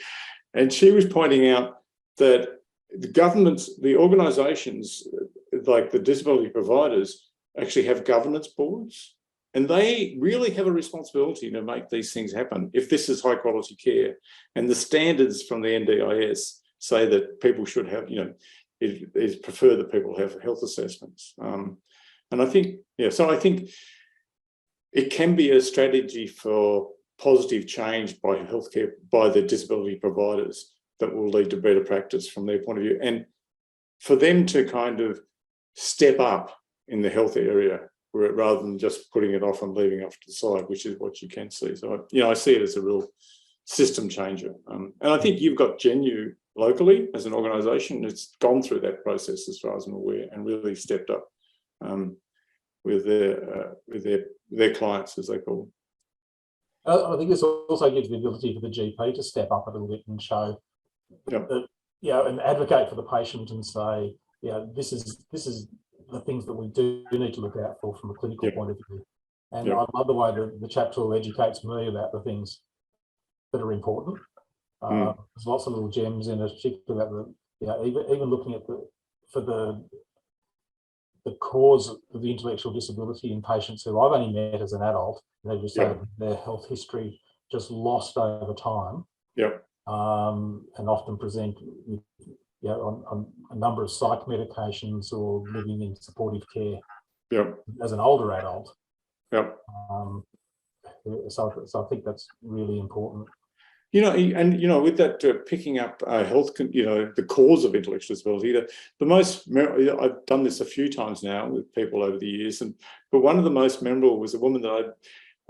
Speaker 2: And she was pointing out that the governments, the organisations, like the disability providers, actually have governance boards, and they really have a responsibility to make these things happen if this is high quality care. And the standards from the NDIS say that people should have, is prefer that people have health assessments. And I think, so I think it can be a strategy for positive change by healthcare, by the disability providers, that will lead to better practice from their point of view. And for them to kind of step up in the health area rather than just putting it off and leaving off to the side, which is what you can see. So, I see it as a real system changer. And I think you've got Genu locally as an organisation. It's gone through that process as far as I'm aware, and really stepped up with their clients, as they call them.
Speaker 1: I think this also gives the ability for the GP to step up a little bit and show, and advocate for the patient and say, this is the things that we do need to look out for from a clinical point of view. And I love the way the CHAP tool educates me about the things that are important. There's lots of little gems in it, particularly about even looking at the cause of the intellectual disability in patients who I've only met as an adult. They just have their health history just lost over time. And often present with, on a number of psych medications or living in supportive care as an older adult. So I think that's really important.
Speaker 2: With that picking up health, the cause of intellectual disability, I've done this a few times now with people over the years, but one of the most memorable was a woman that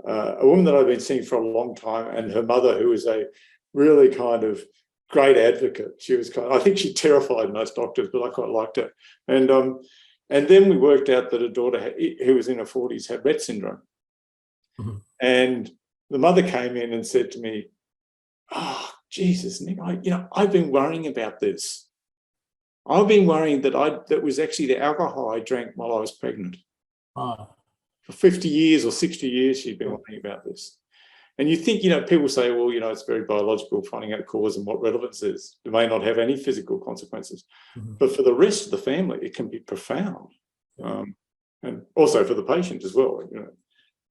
Speaker 2: I've been seeing for a long time, and her mother, who was a really kind of great advocate. She was I think she terrified most doctors, but I quite liked her. And then we worked out that her daughter, who was in her 40s, had Rett syndrome. And the mother came in and said to me, "Oh, Jesus, Nick, I've been worrying about this. I've been worrying that was actually the alcohol I drank while I was pregnant. For 50 years or 60 years, she'd been worrying about this." And you think, people say, well, it's very biological, finding out cause and what relevance is. It may not have any physical consequences. But for the rest of the family, it can be profound. And also for the patient as well.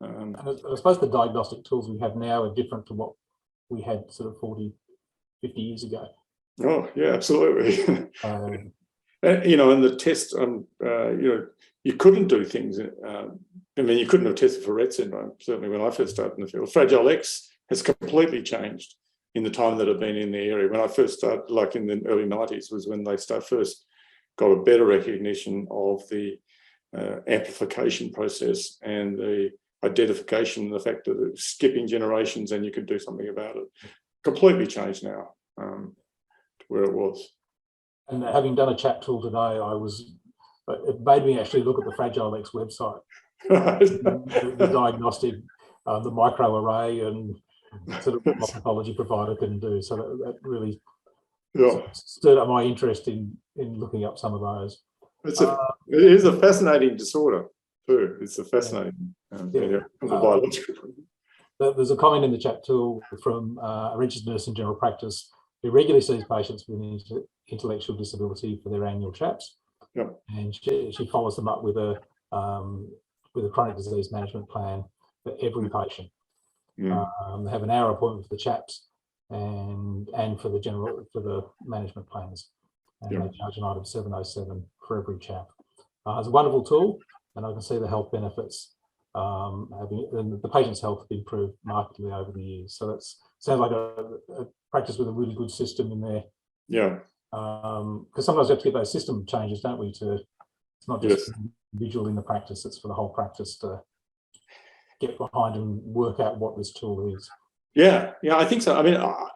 Speaker 1: And I suppose the diagnostic tools we have now are different to what we had sort of 40, 50 years ago.
Speaker 2: Oh, yeah, absolutely. And the test, you couldn't do things. You couldn't have tested for Rett syndrome, certainly when I first started in the field. Fragile X has completely changed in the time that I've been in the area. When I first started, like in the early 90s, was when they first got a better recognition of the amplification process and the identification, the fact that it's skipping generations and you could do something about it. Completely changed now to where it was.
Speaker 1: And having done a CHAP tool today, it made me actually look at the Fragile X website. the diagnostic, the microarray, and sort of what my pathology provider can do. So that really stirred up my interest in looking up some of those.
Speaker 2: It is a fascinating disorder too. It's a fascinating from the biological point of view.
Speaker 1: There's a comment in the CHAP tool from a registered nurse in general practice who regularly sees patients with an intellectual disability for their annual CHAPs. And she follows them up with a chronic disease management plan for every patient. They have an hour appointment for the CHAPs and for the management plans. And they charge an item 707 for every CHAP. It's a wonderful tool, and I can see the health benefits. And the patient's health has improved markedly over the years. So that sounds like a practice with a really good system in there. Because sometimes we have to get those system changes, don't we? It's not just individual in the practice; it's for the whole practice to get behind and work out what this tool is.
Speaker 2: Yeah, I think so.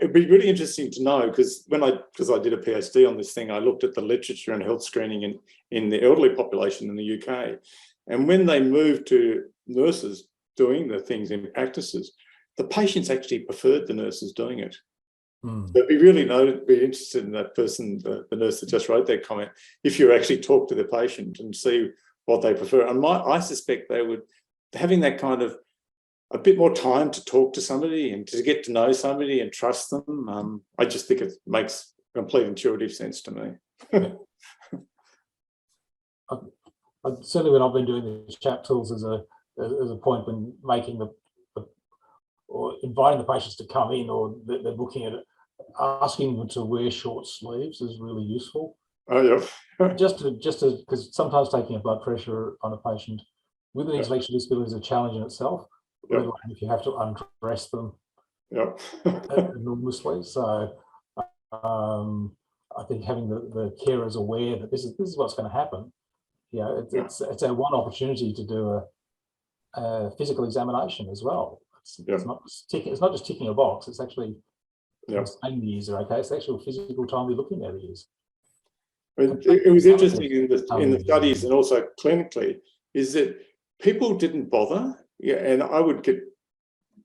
Speaker 2: It'd be really interesting to know, because I did a PhD on this thing, I looked at the literature on health screening in the elderly population in the UK. And when they moved to nurses doing the things in practices, the patients actually preferred the nurses doing it. So it'd be really be interested in that person, the nurse that just wrote that comment, if you actually talk to the patient and see what they prefer. And I suspect they would, having that kind of a bit more time to talk to somebody and to get to know somebody and trust them. I just think it makes complete intuitive sense to me.
Speaker 1: Certainly when I've been doing the CHAP tools as a point when making or inviting the patients to come in, or they're looking at it, asking them to wear short sleeves is really useful.
Speaker 2: Oh yeah.
Speaker 1: just to because sometimes taking a blood pressure on a patient with an intellectual disability is a challenge in itself. Let alone if you have to undress them enormously. So I think having the carers aware that this is what's going to happen. It's a one opportunity to do a physical examination as well. It's not just ticking a box. It's actually saying the user, okay, it's actual physical time we're looking at is.
Speaker 2: It was interesting in the studies and also clinically is that people didn't bother. And I would get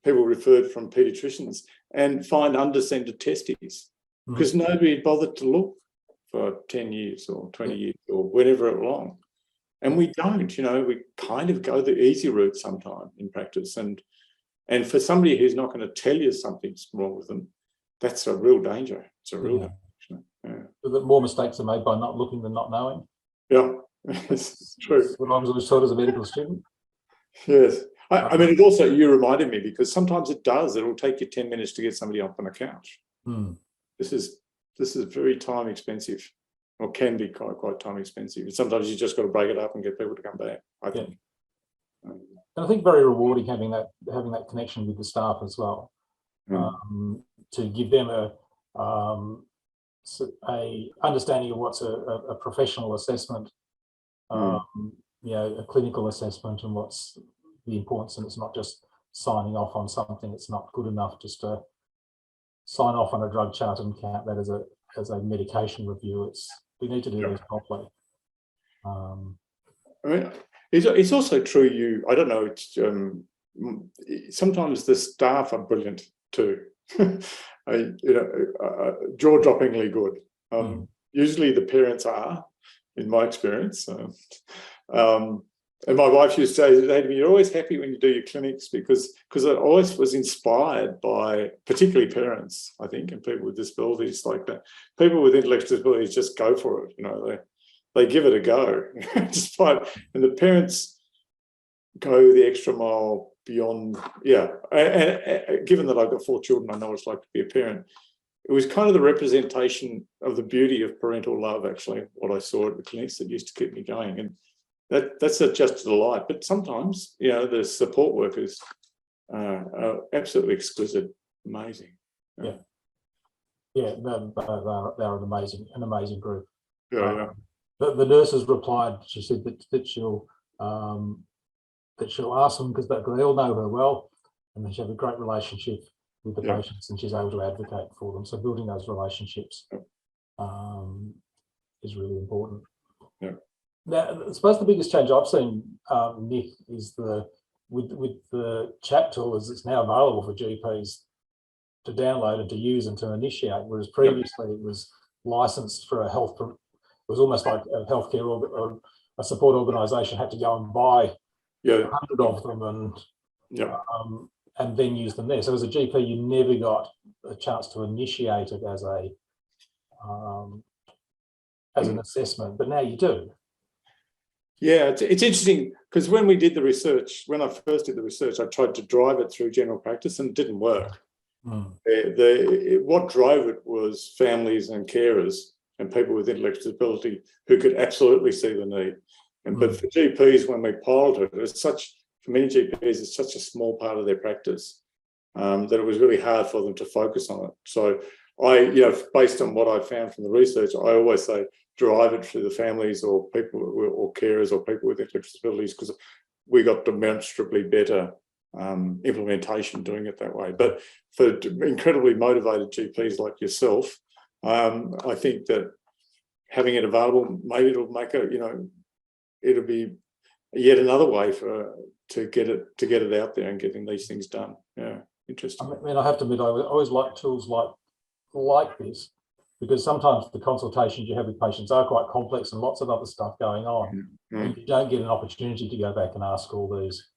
Speaker 2: people referred from paediatricians and find undescended testes because nobody had bothered to look for 10 years or 20 years or whenever along. And we don't, we kind of go the easy route sometime in practice. And for somebody who's not going to tell you something's wrong with them, that's a real danger. It's a real danger.
Speaker 1: So that more mistakes are made by not looking than not knowing.
Speaker 2: Yeah, it's true.
Speaker 1: What I was taught as a medical student.
Speaker 2: Yes. I mean, it also, you reminded me, because sometimes it does. It'll take you 10 minutes to get somebody up on a couch. This is very time expensive, or can be quite time expensive. And sometimes you just got to break it up and get people to come back, I think.
Speaker 1: And I think very rewarding having that connection with the staff as well, to give them a understanding of what's a professional assessment, a clinical assessment, and what's the importance. And it's not just signing off on something. It's not good enough just to sign off on a drug chart and count that as a medication review. We need to do this properly.
Speaker 2: I mean, it's also true. I don't know. Sometimes the staff are brilliant too. Jaw-droppingly good. Usually the parents are, in my experience. And my wife used to say to me, "You're always happy when you do your clinics," because I always was inspired by, particularly parents, I think, and people with disabilities like that. People with intellectual disabilities just go for it. They give it a go, despite, and the parents go the extra mile beyond. And given that I've got 4 children, I know what it's like to be a parent. It was kind of the representation of the beauty of parental love, actually, what I saw at the clinics that used to keep me going. And that's just a delight. But sometimes, the support workers are absolutely exquisite, amazing.
Speaker 1: They're an amazing group. The nurses replied. She said that she'll ask them because they all know her well, and then she have a great relationship with the patients, and she's able to advocate for them. So building those relationships is really important. Now, I suppose the biggest change I've seen, Nick, is with the CHAP tool is it's now available for GPs to download and to use and to initiate, whereas previously it was licensed for it was almost like a healthcare or a support organisation had to go and buy 100 of them and then use them there. So as a GP, you never got a chance to initiate it as an assessment, but now you do.
Speaker 2: Yeah, it's interesting because when we did the research, when I first did the research, I tried to drive it through general practice and it didn't work. What drove it was families and carers and people with intellectual disability who could absolutely see the need. But for GPs, when we piloted it, for many GPs, it's such a small part of their practice that it was really hard for them to focus on it. So based on what I found from the research, I always say drive it through the families or people or carers or people with intellectual disabilities, because we got demonstrably better implementation doing it that way. But for incredibly motivated GPs like yourself, I think that having it available, maybe it'll make it'll be yet another way to get it out there and getting these things done. Yeah, interesting.
Speaker 1: I mean, I have to admit, I always like tools like this, because sometimes the consultations you have with patients are quite complex and lots of other stuff going on, and you don't get an opportunity to go back and ask all these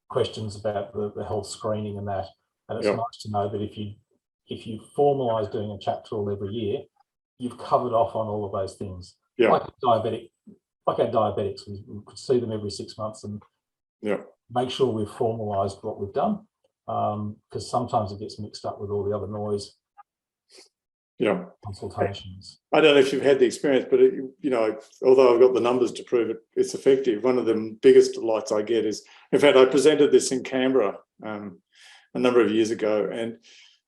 Speaker 1: questions about the health screening and that. And it's nice to know that if you formalise doing a CHAP tool every year, you've covered off on all of those things. Like our diabetics, we could see them every 6 months and make sure we've formalised what we've done, because sometimes it gets mixed up with all the other noise. Consultations.
Speaker 2: I don't know if you've had the experience, but although I've got the numbers to prove it's effective, one of the biggest delights I get is, in fact, I presented this in Canberra a number of years ago, and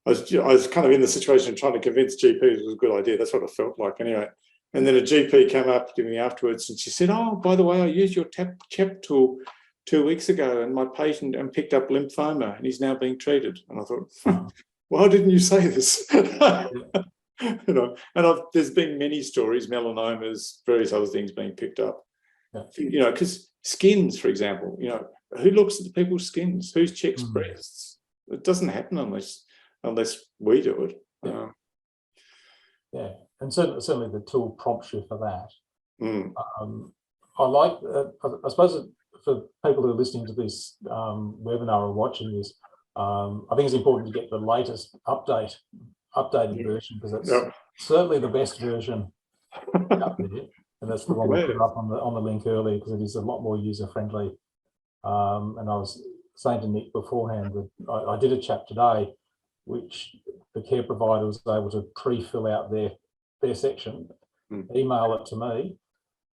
Speaker 2: I was kind of in the situation of trying to convince GPs it was a good idea. That's what it felt like anyway. And then a GP came up to me afterwards and she said, "Oh, by the way, I used your CHAP tool 2 weeks ago and my patient picked up lymphoma and he's now being treated." And I thought, why didn't you say this? There's been many stories, melanomas, various other things being picked up. Because skins, for example, who looks at the people's skins? Who checks breasts? It doesn't happen unless we do it.
Speaker 1: And certainly the tool prompts you for that. I like, I suppose for people who are listening to this webinar or watching this, I think it's important to get the latest updated version, because that's certainly the best version out there, and that's the one we put up on the link earlier, because it is a lot more user friendly. And I was saying to Nick beforehand that I did a CHAP today, which the care provider was able to pre-fill out their section, email it to me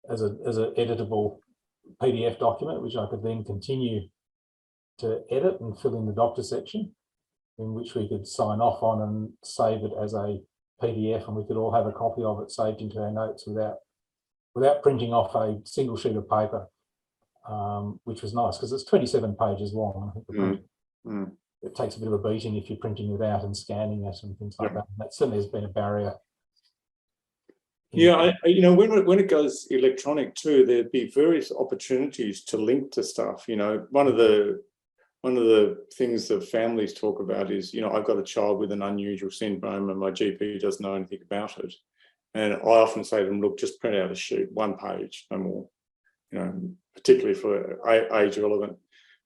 Speaker 1: as an editable PDF document, which I could then continue to edit and fill in the doctor section, in which we could sign off on and save it as a PDF, and we could all have a copy of it saved into our notes without printing off a single sheet of paper, which was nice because it's 27 pages long. I think it takes a bit of a beating if you're printing it out and scanning it and things like that. And that certainly has been a barrier.
Speaker 2: Yeah, when it goes electronic too, there'd be various opportunities to link to stuff. One of the things that families talk about is, I've got a child with an unusual syndrome and my GP doesn't know anything about it. And I often say to them, look, just print out a sheet, 1 page, no more, particularly for age relevant.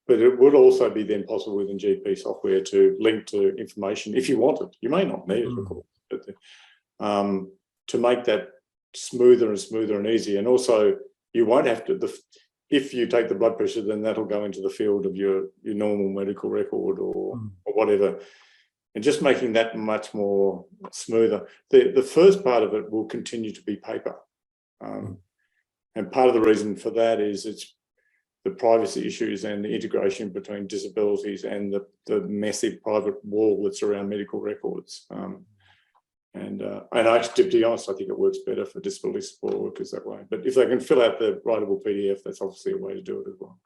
Speaker 2: But it would also be then possible within GP software to link to information if you want it. You may not need it, of course, but to make that smoother and smoother and easier. And also, you won't have to, if you take the blood pressure, then that'll go into the field of your normal medical record or whatever. And just making that much more smoother. The first part of it will continue to be paper. And part of the reason for that is it's the privacy issues and the integration between disabilities and the massive private wall that's around medical records. And to be honest, I think it works better for disability support workers that way. But if they can fill out the writable PDF, that's obviously a way to do it as well.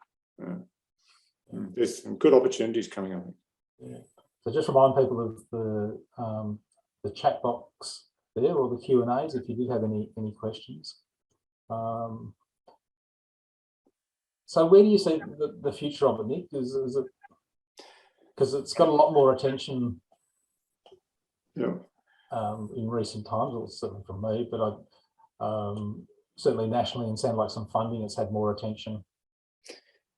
Speaker 2: There's some good opportunities coming up.
Speaker 1: So just remind people of the chat box there, or the Q&As, if you did have any questions. So where do you see the future of it, Nick? Is it, because it's got a lot more attention in recent times, or certainly from me, but certainly nationally, and sound like some funding, it's had more attention.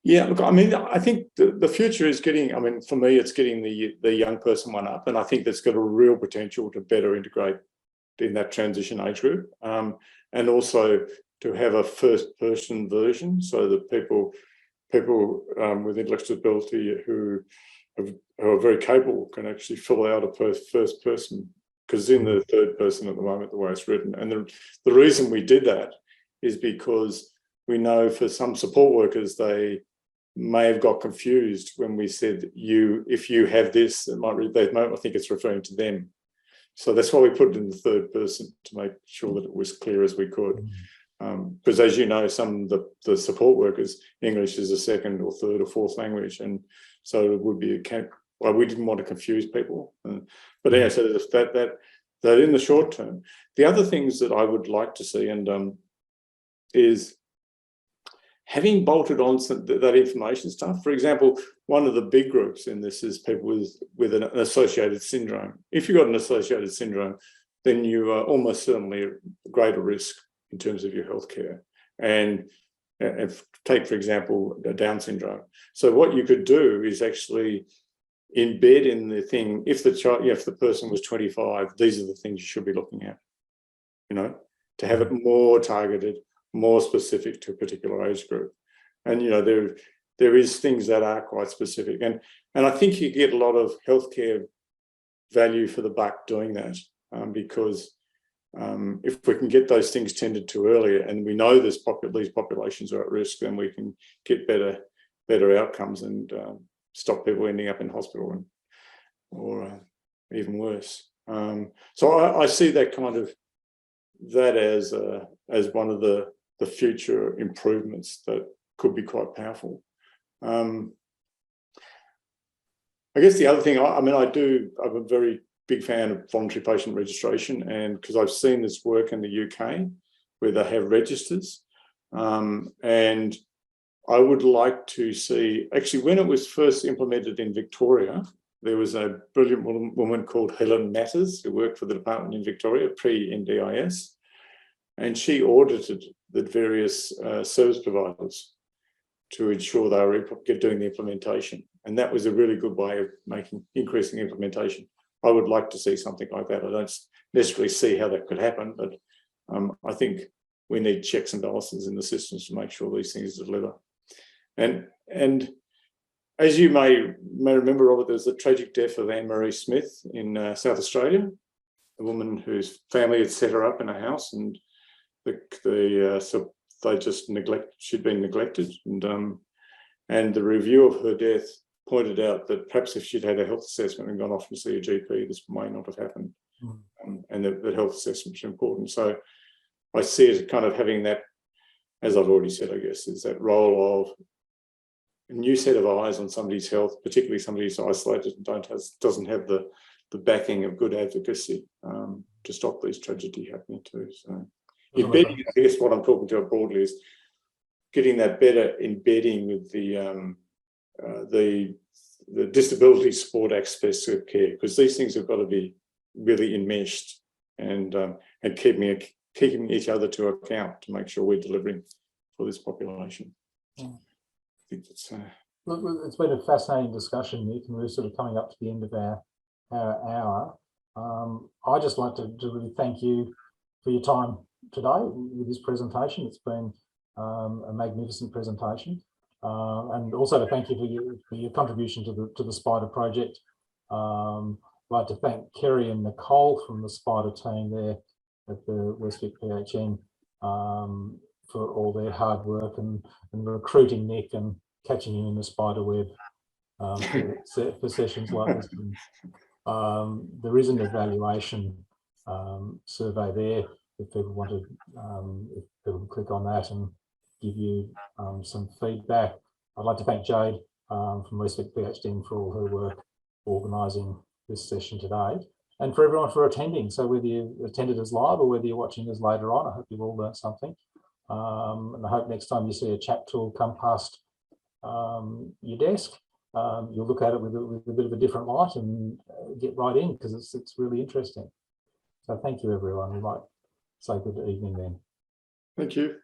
Speaker 2: Yeah, look, I mean, I think the future is getting, I mean, for me, it's getting the young person one up, and I think that's got a real potential to better integrate in that transition age group, and also to have a first-person version, so that people with intellectual disability who are very capable can actually fill out a first person, because in the third person at the moment, the way it's written. And the reason we did that is because we know for some support workers, they may have got confused when we said, if you have this, they might think it's referring to them. So that's why we put it in the third person, to make sure that it was clear as we could. Because as you know, some of the support workers, English is a second or third or fourth language. And so it would be we didn't want to confuse people. But anyway, so that in the short term. The other things that I would like to see is having bolted on that information stuff. For example, one of the big groups in this is people with an associated syndrome. If you've got an associated syndrome, then you are almost certainly at greater risk in terms of your healthcare. And take, for example, Down syndrome. So what you could do is actually embed in the thing, if the person was 25, these are the things you should be looking at, to have it more targeted, more specific to a particular age group. And, there is things that are quite specific. And I think you get a lot of healthcare value for the buck doing that, because if we can get those things tended to earlier, and we know these populations are at risk, then we can get better outcomes and stop people ending up in hospital or even worse. So I see that as one of the future improvements that could be quite powerful. I guess the other thing, I'm a very big fan of voluntary patient registration, and because I've seen this work in the UK where they have registers, and I would like to see, actually, when it was first implemented in Victoria, there was a brilliant woman called Helen Matters who worked for the department in Victoria pre-NDIS, and she audited the various service providers to ensure they were doing the implementation, and that was a really good way of increasing implementation. I would like to see something like that. I don't necessarily see how that could happen, but I think we need checks and balances in the systems to make sure these things deliver. And as you may remember, Robert, there's the tragic death of Anne-Marie Smith in South Australia, a woman whose family had set her up in a house, and so they just she'd been neglected, and the review of her death pointed out that perhaps if she'd had a health assessment and gone off to see a GP, this may not have happened, and that health assessments are important. So I see it kind of having that, as I've already said, I guess, is that role of a new set of eyes on somebody's health, particularly somebody who's isolated and doesn't have the backing of good advocacy to stop these tragedy happening too. So embedding, I guess what I'm talking to broadly is getting that better embedding with the disability support aspects of care, because these things have got to be really enmeshed and keeping each other to account to make sure we're delivering for this population. I think that's
Speaker 1: Look, it's been a fascinating discussion, Nick, and we're sort of coming up to the end of our hour. I'd just like to really thank you for your time today with this presentation. It's been a magnificent presentation, and also to thank you for your contribution to the Spider project. I'd like to thank Kerry and Nicole from the Spider team there at the Westvic PHN for all their hard work and recruiting Nick and catching him in the spider web for sessions like this. There is an evaluation survey there if people want to, if people click on that and give you some feedback. I'd like to thank Jade from Westvic PHN for all her work organising this session today, and for everyone for attending. So whether you attended us live or whether you're watching us later on, I hope you've all learned something. And I hope next time you see a CHAP tool come past your desk, you'll look at it with a bit of a different light and get right in, because it's really interesting. So thank you, everyone. We might say good evening then.
Speaker 2: Thank you.